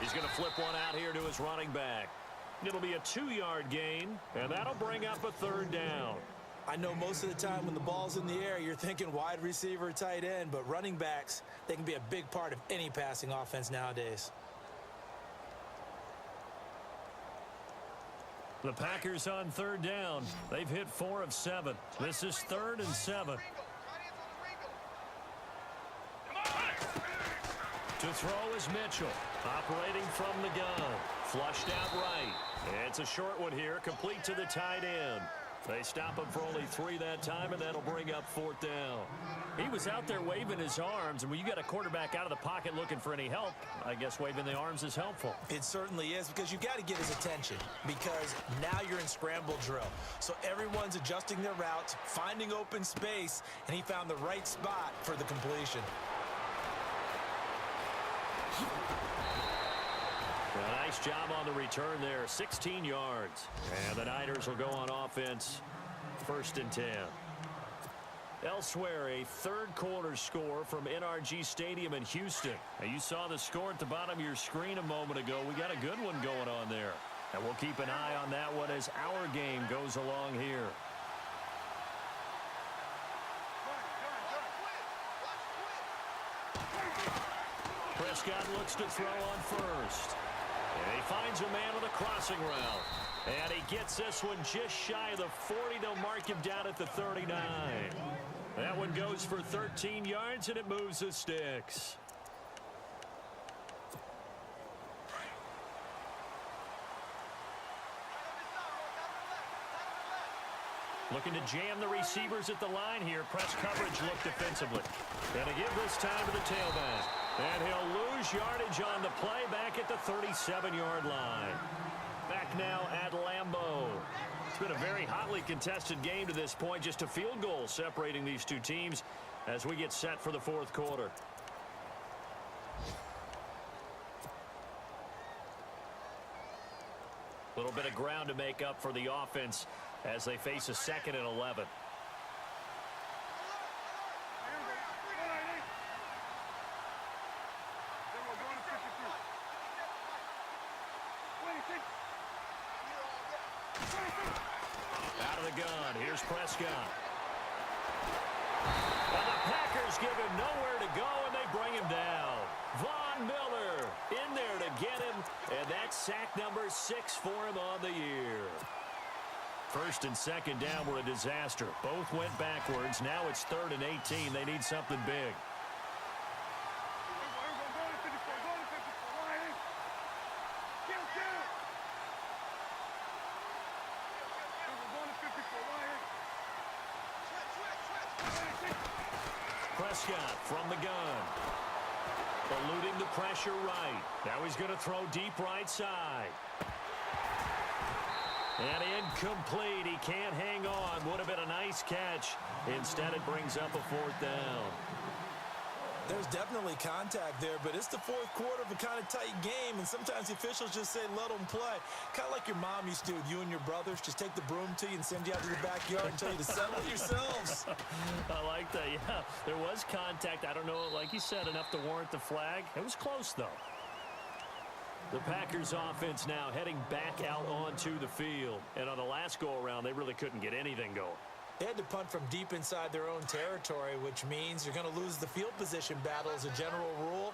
[SPEAKER 5] He's going to flip one out here to his running back. It'll be a 2-yard gain, and that'll bring up a 3rd down.
[SPEAKER 6] I know most of the time when the ball's in the air, you're thinking wide receiver, tight end, but running backs, they can be a big part of any passing offense nowadays.
[SPEAKER 5] The Packers on 3rd down. They've hit 4 of 7. This is 3rd and 7. To throw is Mitchell, operating from the gun. Flushed out right. It's a short one here, complete to the tight end. They stop him for only 3 that time, and that'll bring up 4th down. He was out there waving his arms, and when you got a quarterback out of the pocket looking for any help, I guess waving the arms is helpful.
[SPEAKER 6] It certainly is, because you got to get his attention, because now you're in scramble drill. So everyone's adjusting their routes, finding open space, and he found the right spot for the completion.
[SPEAKER 5] A nice job on the return there, 16 yards. And the Niners will go on offense, 1st and 10. Elsewhere, a 3rd quarter score from NRG Stadium in Houston. Now, you saw the score at the bottom of your screen a moment ago. We got a good one going on there. And we'll keep an eye on that one as our game goes along here. Prescott looks to throw on 1st. And he finds a man with a crossing route. And he gets this one just shy of the 40. They'll mark him down at the 39. That one goes for 13 yards, and it moves the sticks. Looking to jam the receivers at the line here. Press coverage look defensively. And to give this time to the tailback. And he'll lose yardage on the play back at the 37-yard line. Back now at Lambeau. It's been a very hotly contested game to this point. Just a field goal separating these two teams as we get set for the 4th quarter. A little bit of ground to make up for the offense as they face a 2nd and 11. Out of the gun, here's Prescott. And the Packers give him nowhere to go, and they bring him down. Von Miller in there to get him, and that's sack number 6 for him on the year. 1st and 2nd down were a disaster. Both went backwards. Now it's 3rd and 18. They need something big. Prescott from the gun. Eluding the pressure right. Now he's going to throw deep right side. And incomplete. He can't hang on. Would have been a nice catch. Instead, it brings up a fourth down.
[SPEAKER 6] There's definitely contact there, but it's the fourth quarter of a kind of tight game, and sometimes the officials just say, let them play. Kind of like your mom used to with you and your brothers. Just take the broom to you and send you out to the backyard and tell you to settle it yourselves.
[SPEAKER 5] I like that, yeah. There was contact. I don't know, like you said, enough to warrant the flag. It was close, though. The Packers offense now heading back out onto the field. And on the last go-around, they really couldn't get anything going.
[SPEAKER 6] They had to punt from deep inside their own territory, which means you're going to lose the field position battle as a general rule.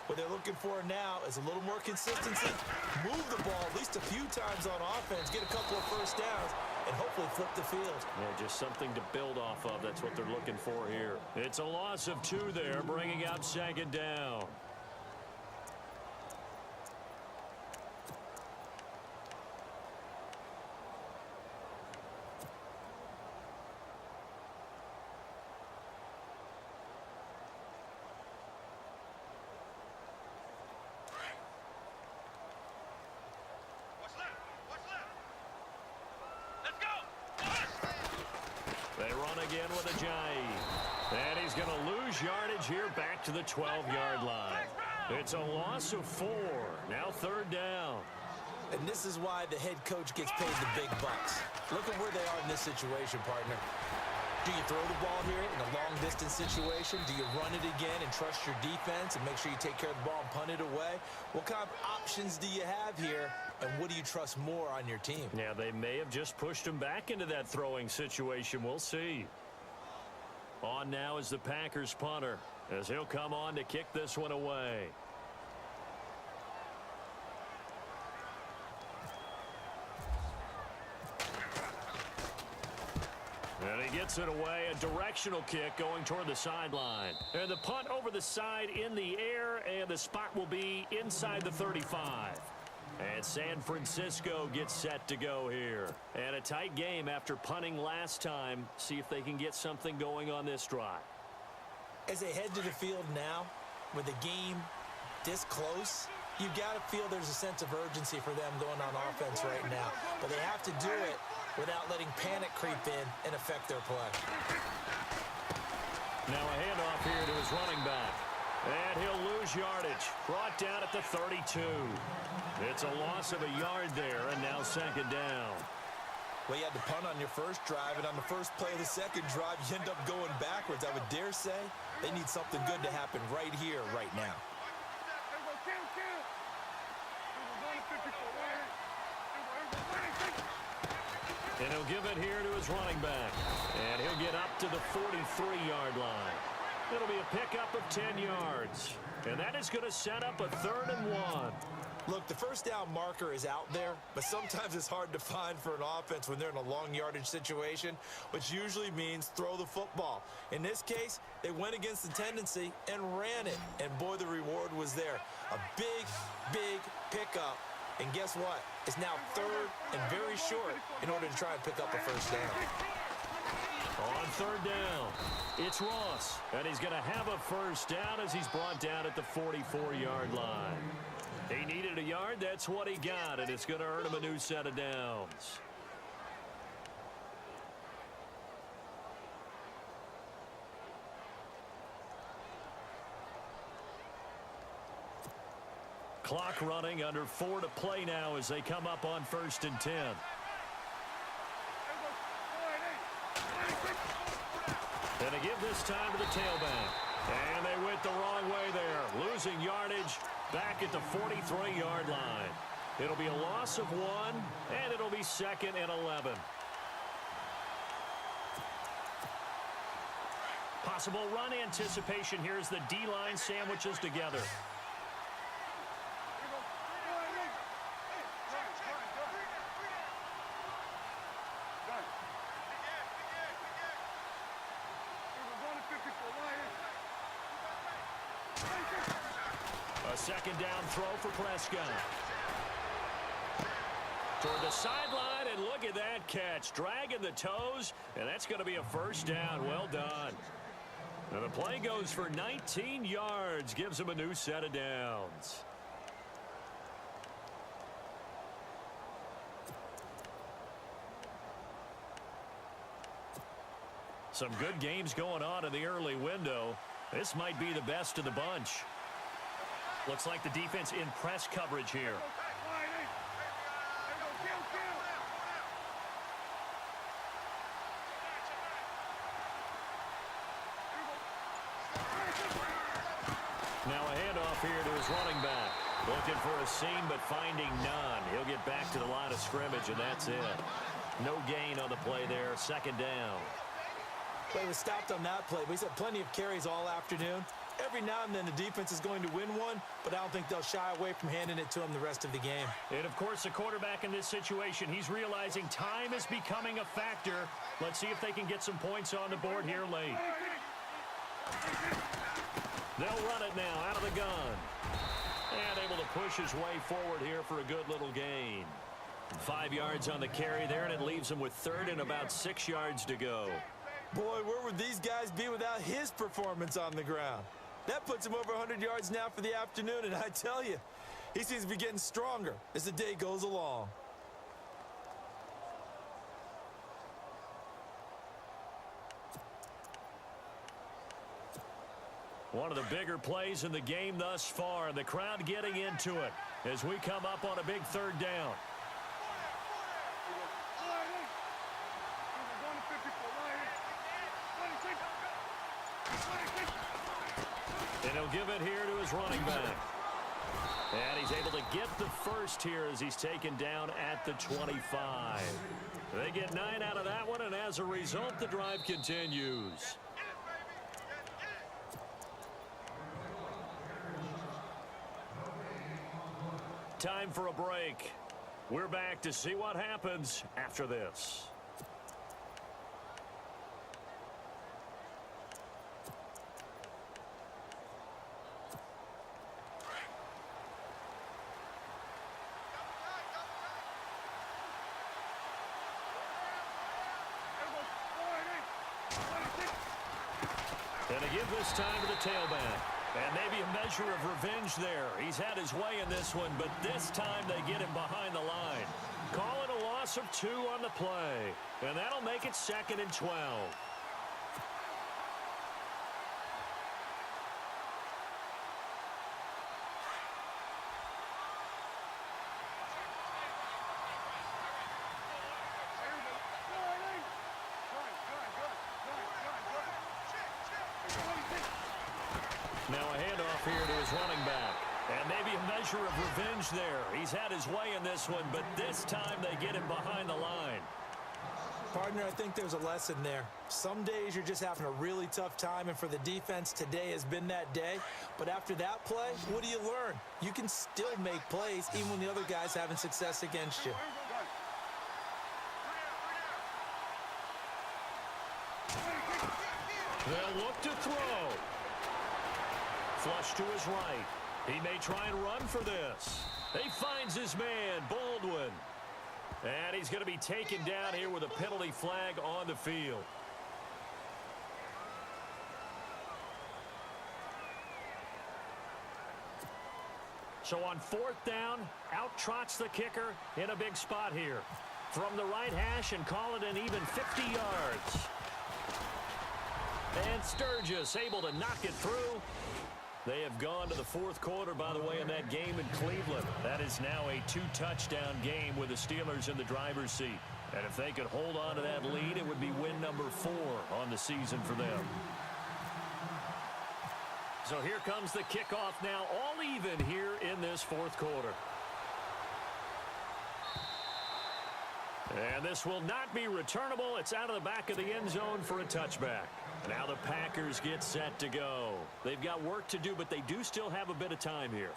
[SPEAKER 6] What they're looking for now is a little more consistency, move the ball at least a few times on offense, get a couple of first downs, and hopefully flip the field.
[SPEAKER 5] Yeah, just something to build off of. That's what they're looking for here. It's a loss of 2 there, bringing up second down. They run again with Ajayi. And he's going to lose yardage here back to the 12-yard line. It's a loss of 4. Now third down.
[SPEAKER 6] And this is why the head coach gets paid the big bucks. Look at where they are in this situation, partner. Do you throw the ball here in a long-distance situation? Do you run it again and trust your defense and make sure you take care of the ball and punt it away? What kind of options do you have here, and what do you trust more on your team?
[SPEAKER 5] Yeah, they may have just pushed him back into that throwing situation. We'll see. On now is the Packers punter, as he'll come on to kick this one away. And he gets it away, a directional kick going toward the sideline. And the punt over the side in the air, and the spot will be inside the 35. And San Francisco gets set to go here. And a tight game after punting last time. See if they can get something going on this drive.
[SPEAKER 6] As they head to the field now, with the game this close, you've got to feel there's a sense of urgency for them going on offense right now. But they have to do it without letting panic creep in and affect their play.
[SPEAKER 5] Now a handoff here to his running back. And he'll lose yardage. Brought down at the 32. It's a loss of a yard there, and now second down.
[SPEAKER 6] Well, you had to punt on your first drive, and on the first play of the second drive, you end up going backwards. I would dare say they need something good to happen right here, right now.
[SPEAKER 5] And he'll give it here to his running back. And he'll get up to the 43-yard line. It'll be a pickup of 10 yards. And that is going to set up a 3rd and 1.
[SPEAKER 6] Look, the first down marker is out there, but sometimes it's hard to find for an offense when they're in a long yardage situation, which usually means throw the football. In this case, they went against the tendency and ran it. And boy, the reward was there. A big, big pickup. And guess what? It's now 3rd and very short in order to try and pick up a first down.
[SPEAKER 5] On 3rd down, it's Ross. And he's going to have a first down as he's brought down at the 44-yard line. He needed a yard. That's what he got. And it's going to earn him a new set of downs. Clock running, under 4 to play now as they come up on 1st and 10. And they give this time to the tailback. And they went the wrong way there, losing yardage back at the 43-yard line. It'll be a loss of 1, and it'll be 2nd and 11. Possible run anticipation here as the D-line sandwiches together. A second down throw for Prescott. Toward the sideline, and look at that catch. Dragging the toes, and that's going to be a first down. Well done. And the play goes for 19 yards, gives him a new set of downs. Some good games going on in the early window. This might be the best of the bunch. Looks like the defense in press coverage here. Now a handoff here to his running back. Looking for a seam, but finding none. He'll get back to the line of scrimmage, and that's it. No gain on the play there. Second down.
[SPEAKER 6] Play was stopped on that play, but he's had plenty of carries all afternoon. Every now and then the defense is going to win one, but I don't think they'll shy away from handing it to him the rest of the game.
[SPEAKER 5] And, of course, the quarterback in this situation, he's realizing time is becoming a factor. Let's see if they can get some points on the board here late. They'll run it now out of the gun. And able to push his way forward here for a good little gain. 5 yards on the carry there, and it leaves him with third and about 6 yards to go.
[SPEAKER 6] Boy, where would these guys be without his performance on the ground? That puts him over 100 yards now for the afternoon, and I tell you, he seems to be getting stronger as the day goes along.
[SPEAKER 5] One of the bigger plays in the game thus far, and the crowd getting into it as we come up on a big third down. And he'll give it here to his running back. And he's able to get the first here as he's taken down at the 25. They get 9 out of that one, and as a result, the drive continues. Time for a break. We're back to see what happens after this. And a give this time to the tailback. And maybe a measure of revenge there. He's had his way in this one, but this time they get him behind the line. Call it a loss of 2 on the play. And that'll make it 2nd and 12. Now a handoff here to his running back. And maybe a measure of revenge there. He's had his way in this one, but this time they get him behind the line.
[SPEAKER 6] Partner, I think there's a lesson there. Some days you're just having a really tough time, and for the defense, today has been that day. But after that play, what do you learn? You can still make plays even when the other guy's having success against you.
[SPEAKER 5] They'll look to throw. Flush to his right. He may try and run for this. He finds his man, Baldwin. And he's going to be taken down here with a penalty flag on the field. So on 4th down, out trots the kicker in a big spot here. From the right hash and call it an even 50 yards. And Sturgis able to knock it through. They have gone to the 4th quarter, by the way, in that game in Cleveland. That is now a 2-touchdown game with the Steelers in the driver's seat. And if they could hold on to that lead, it would be win number 4 on the season for them. So here comes the kickoff now, all even here in this 4th quarter. And this will not be returnable. It's out of the back of the end zone for a touchback. Now the Packers get set to go. They've got work to do, but they do still have a bit of time here.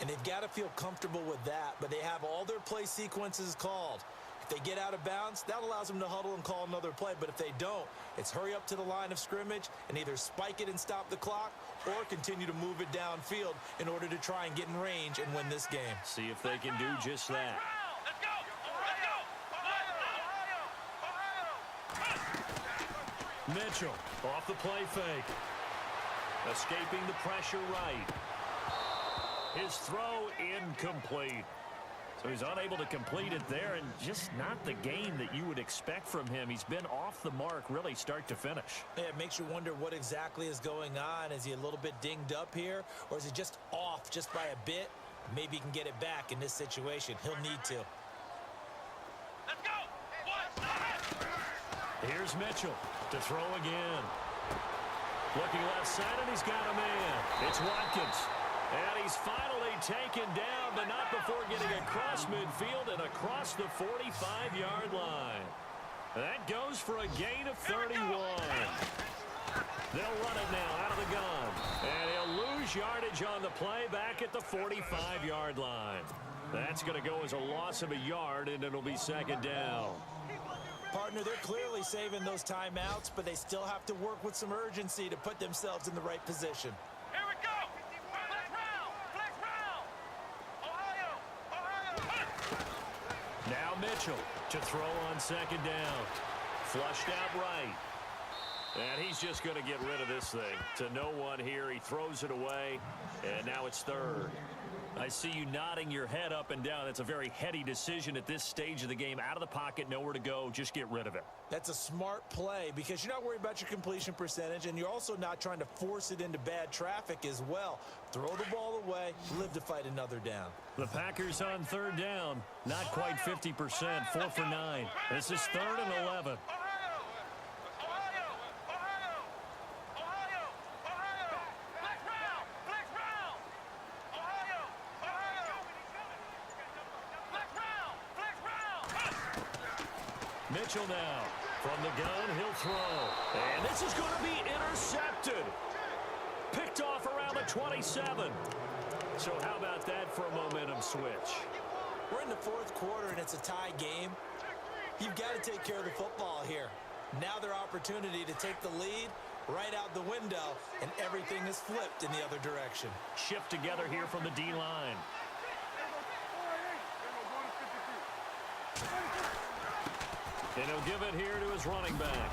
[SPEAKER 6] And they've got to feel comfortable with that, but they have all their play sequences called. If they get out of bounds, that allows them to huddle and call another play. But if they don't, it's hurry up to the line of scrimmage and either spike it and stop the clock or continue to move it downfield in order to try and get in range and win this game.
[SPEAKER 5] See if they can do just that. Mitchell off the play fake. Escaping the pressure right. His throw incomplete. So he's unable to complete it there, and just not the game that you would expect from him. He's been off the mark really start to finish.
[SPEAKER 6] Yeah, it makes you wonder what exactly is going on. Is he a little bit dinged up here, or is he just off just by a bit? Maybe he can get it back in this situation. He'll need to.
[SPEAKER 4] Let's go.
[SPEAKER 5] Here's Mitchell to throw again. Looking left side, and he's got a man. It's Watkins. And he's finally taken down, but not before getting across midfield and across the 45-yard line. That goes for a gain of 31. They'll run it now out of the gun. And he'll lose yardage on the play back at the 45-yard line. That's going to go as a loss of a yard, and it'll be second down.
[SPEAKER 6] Partner, they're clearly saving those timeouts, but they still have to work with some urgency to put themselves in the right position.
[SPEAKER 4] Here we go. Flex round. Ohio.
[SPEAKER 5] Now Mitchell to throw on second down. Flushed out right. And he's just going to get rid of this thing. To no one here. He throws it away, and now it's third. I see you nodding your head up and down. It's a very heady decision at this stage of the game. Out of the pocket, nowhere to go. Just get rid of it.
[SPEAKER 6] That's a smart play because you're not worried about your completion percentage, and you're also not trying to force it into bad traffic as well. Throw the ball away, live to fight another down.
[SPEAKER 5] The Packers on third down. Not quite 50%, 4 for 9. This is 3rd and 11. Mitchell now. From the gun, he'll throw. And this is going to be intercepted. Picked off around the 27. So how about that for a momentum switch?
[SPEAKER 6] We're in the 4th quarter, and it's a tie game. You've got to take care of the football here. Now their opportunity to take the lead right out the window, and everything is flipped in the other direction.
[SPEAKER 5] Shift together here from the D-line. And he'll give it here to his running back.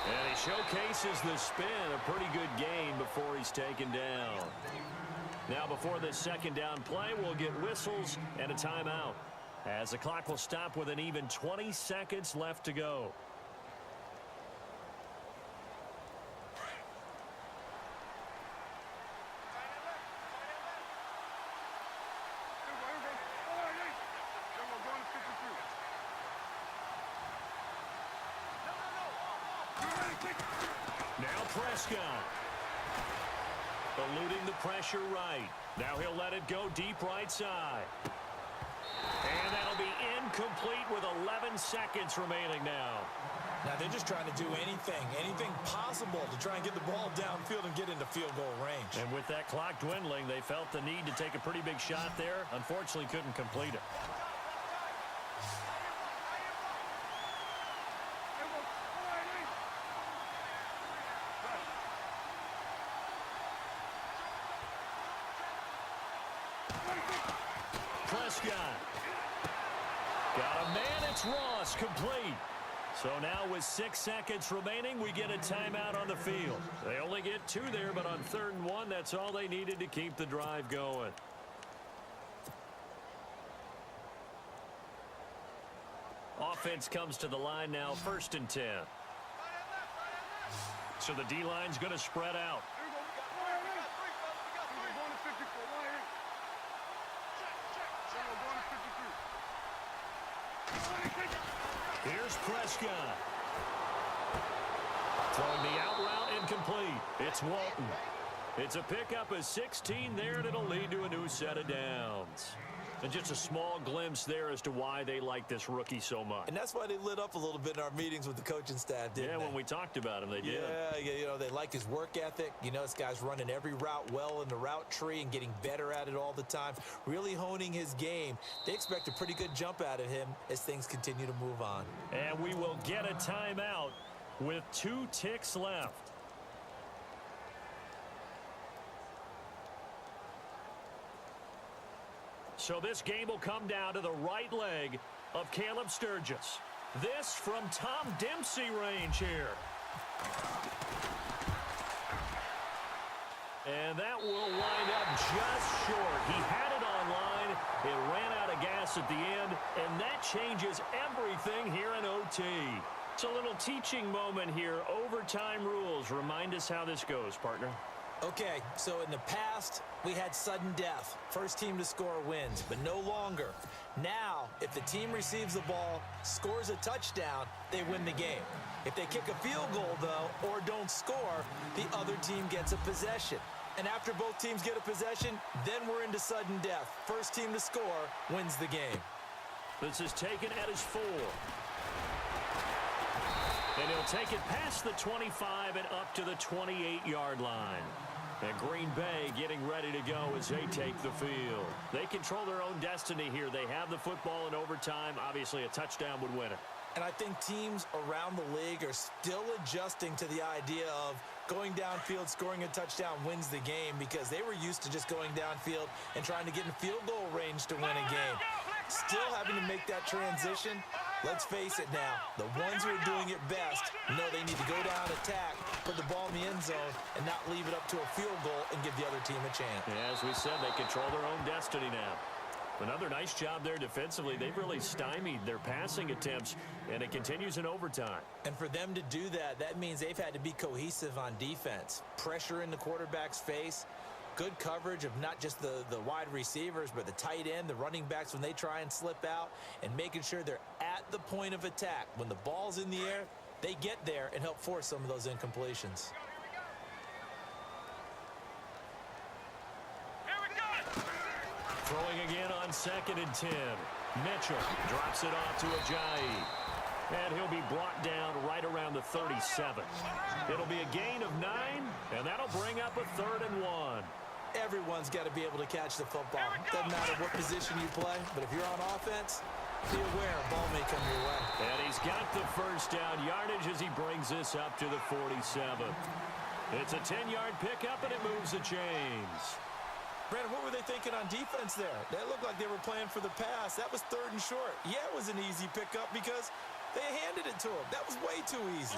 [SPEAKER 5] And he showcases the spin, a pretty good gain before he's taken down. Now before this second down play, we'll get whistles and a timeout, as the clock will stop with an even 20 seconds left to go. Now Prescott. Eluding the pressure right. Now he'll let it go deep right side. And that'll be incomplete with 11 seconds remaining now.
[SPEAKER 6] Now they're just trying to do anything possible to try and get the ball downfield and get into field goal range.
[SPEAKER 5] And with that clock dwindling, they felt the need to take a pretty big shot there. Unfortunately, couldn't complete it. Prescott. Got a man, it's Ross, complete. So now with 6 seconds remaining, we get a timeout on the field. They only get 2 there, but on 3rd and 1, that's all they needed to keep the drive going. Offense comes to the line now, 1st and 10. So the D-line's going to spread out. Here's Prescott. Throwing the out route incomplete. It's Walton. It's a pickup of 16 there, and it'll lead to a new set of downs. And just a small glimpse there as to why they like this rookie so much.
[SPEAKER 6] And that's why they lit up a little bit in our meetings with the coaching staff, didn't they?
[SPEAKER 5] Yeah, when we talked about him, they did.
[SPEAKER 6] Yeah, you know, they like his work ethic. You know, this guy's running every route well in the route tree and getting better at it all the time, really honing his game. They expect a pretty good jump out of him as things continue to move on.
[SPEAKER 5] And we will get a timeout with 2 ticks left. So this game will come down to the right leg of Caleb Sturgis. This from Tom Dempsey range here. And that will wind up just short. He had it online. It ran out of gas at the end, and that changes everything here in OT. It's a little teaching moment here. Overtime rules. Remind us how this goes, partner.
[SPEAKER 6] Okay, so in the past, we had sudden death. First team to score wins, but no longer. Now, if the team receives the ball, scores a touchdown, they win the game. If they kick a field goal, though, or don't score, the other team gets a possession. And after both teams get a possession, then we're into sudden death. First team to score wins the game.
[SPEAKER 5] This is taken at his 4. And he'll take it past the 25 and up to the 28-yard line. And Green Bay getting ready to go as they take the field. They control their own destiny here. They have the football in overtime. Obviously, a touchdown would win it.
[SPEAKER 6] And I think teams around the league are still adjusting to the idea of going downfield, scoring a touchdown wins the game, because they were used to just going downfield and trying to get in field goal range to win a game. Still having to make that transition. Let's face it now, the ones who are doing it best know they need to go down, attack, put the ball in the end zone, and not leave it up to a field goal and give the other team a chance.
[SPEAKER 5] As we said, they control their own destiny now. Another nice job there defensively. They've really stymied their passing attempts, and it continues in overtime.
[SPEAKER 6] And for them to do that, that means they've had to be cohesive on defense. Pressure in the quarterback's face, good coverage of not just the wide receivers, but the tight end, the running backs when they try and slip out, and making sure they're at the point of attack. When the ball's in the air, they get there and help force some of those incompletions.
[SPEAKER 5] Throwing again on 2nd and 10. Mitchell drops it off to Ajayi. And he'll be brought down right around the 37. It'll be a gain of 9, and that'll bring up a 3rd and 1.
[SPEAKER 6] Everyone's got to be able to catch the football. Doesn't matter what position you play, but if you're on offense, be aware a ball may come your way.
[SPEAKER 5] And he's got the first down yardage as he brings this up to the 47. It's a 10-yard pickup, and it moves the chains.
[SPEAKER 6] Brandon, what were they thinking on defense there? That looked like they were playing for the pass. That was 3rd and short. Yeah, it was an easy pickup because they handed it to him. That was way too easy.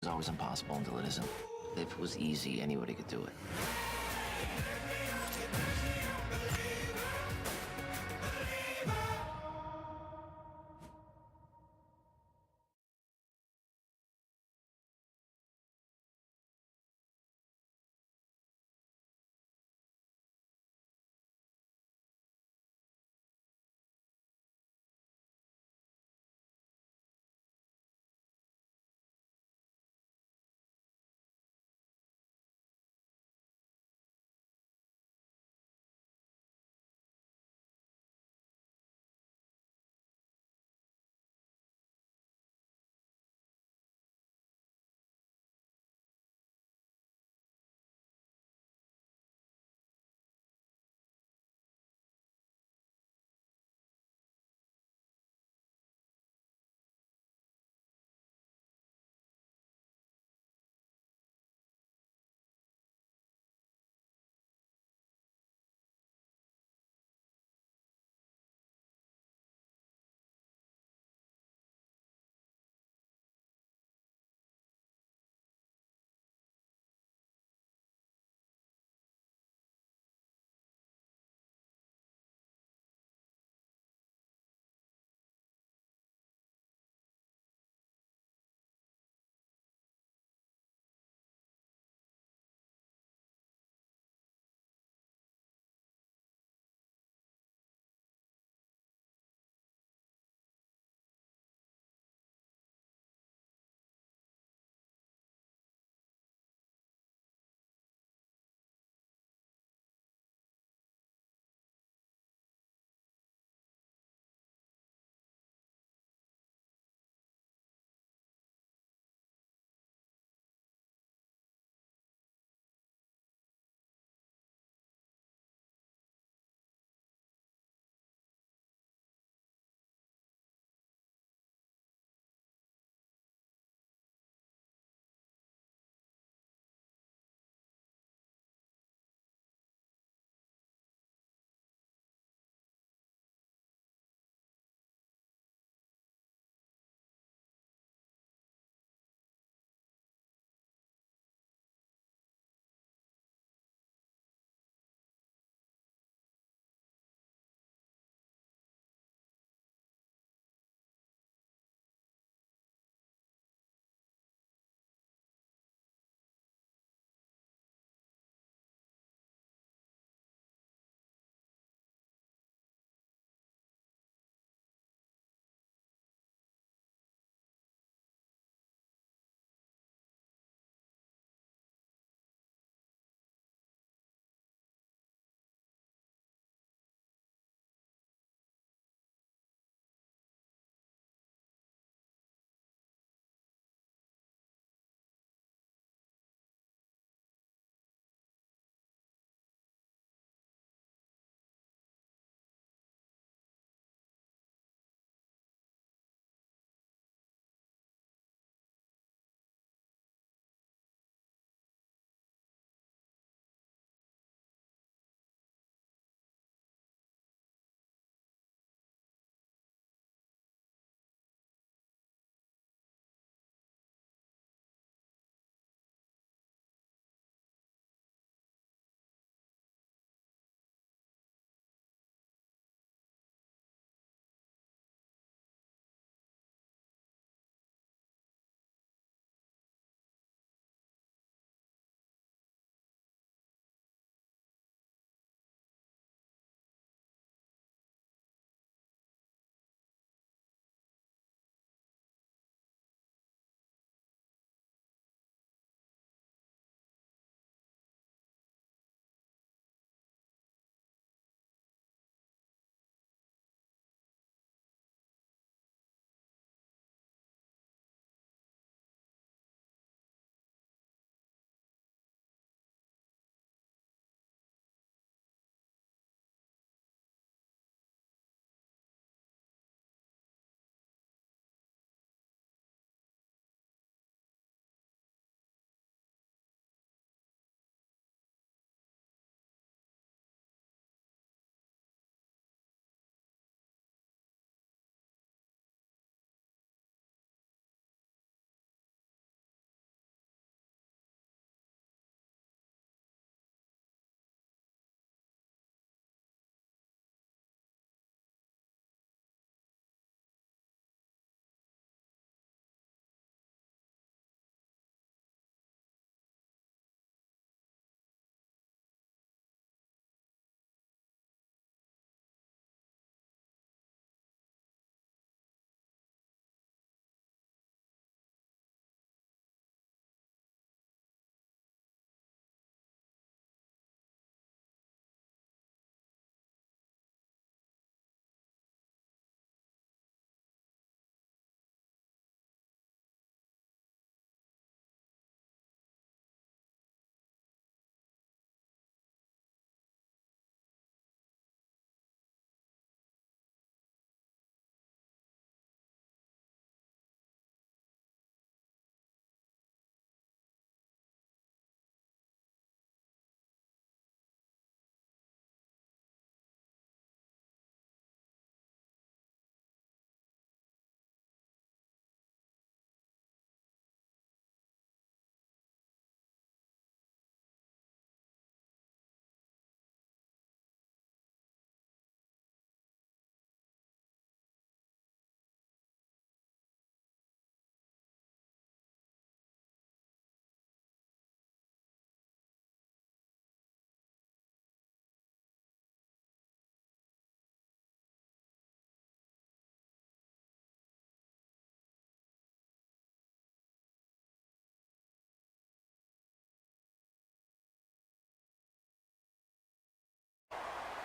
[SPEAKER 13] always impossible until it isn't. If it was easy, anybody could do it.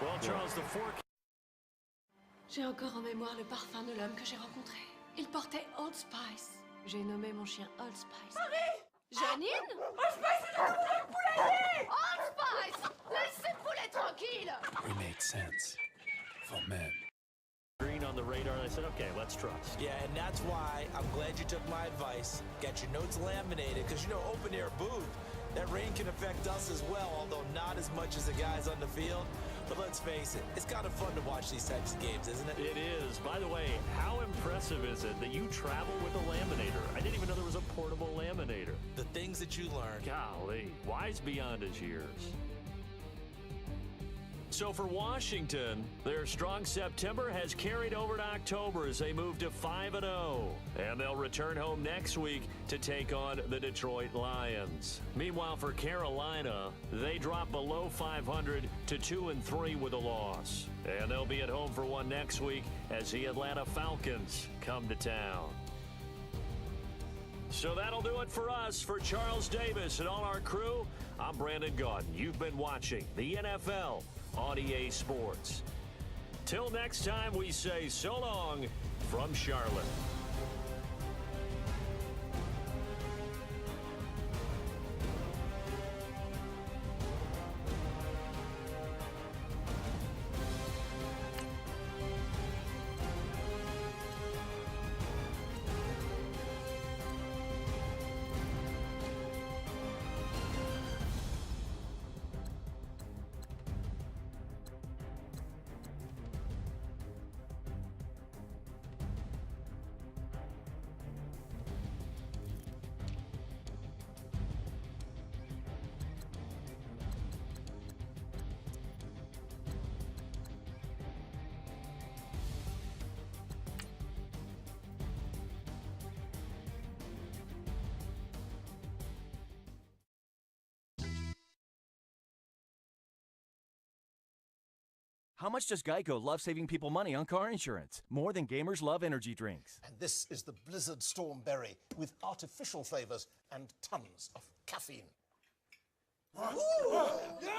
[SPEAKER 5] Well, Charles, the forecast.
[SPEAKER 3] J'ai encore en mémoire le parfum de l'homme que j'ai rencontré. Il portait Old Spice. J'ai nommé mon chien Old Spice. Marie! Janine? Old Spice est dans le poulailler! Old Spice! Laisse ces poulets tranquilles!
[SPEAKER 12] We make sense for men.
[SPEAKER 5] Green on the radar, and I said, okay, let's trust.
[SPEAKER 6] Yeah, and that's why I'm glad you took my advice. Got your notes laminated, because you know, open air booth, that rain can affect us as well, although not as much as the guys on the field. But let's face it, it's kind of fun to watch these types of games, isn't it?
[SPEAKER 5] It is. By the way, how impressive is it that you travel with a laminator? I didn't even know there was a portable laminator.
[SPEAKER 6] The things that you learn.
[SPEAKER 5] Golly, wise beyond his years. So for Washington, their strong September has carried over to October as they move to 5-0. And they'll return home next week to take on the Detroit Lions. Meanwhile, for Carolina, they drop below 500 to 2-3 with a loss. And they'll be at home for one next week as the Atlanta Falcons come to town. So that'll do it for us. For Charles Davis and all our crew, I'm Brandon Gaudin. You've been watching the NFL on EA Sports. Till next time, we say so long from Charlotte.
[SPEAKER 7] How much does Geico love saving people money on car insurance? More than gamers love energy drinks.
[SPEAKER 8] And this is the Blizzard Storm Berry with artificial flavors and tons of caffeine.
[SPEAKER 4] Yeah!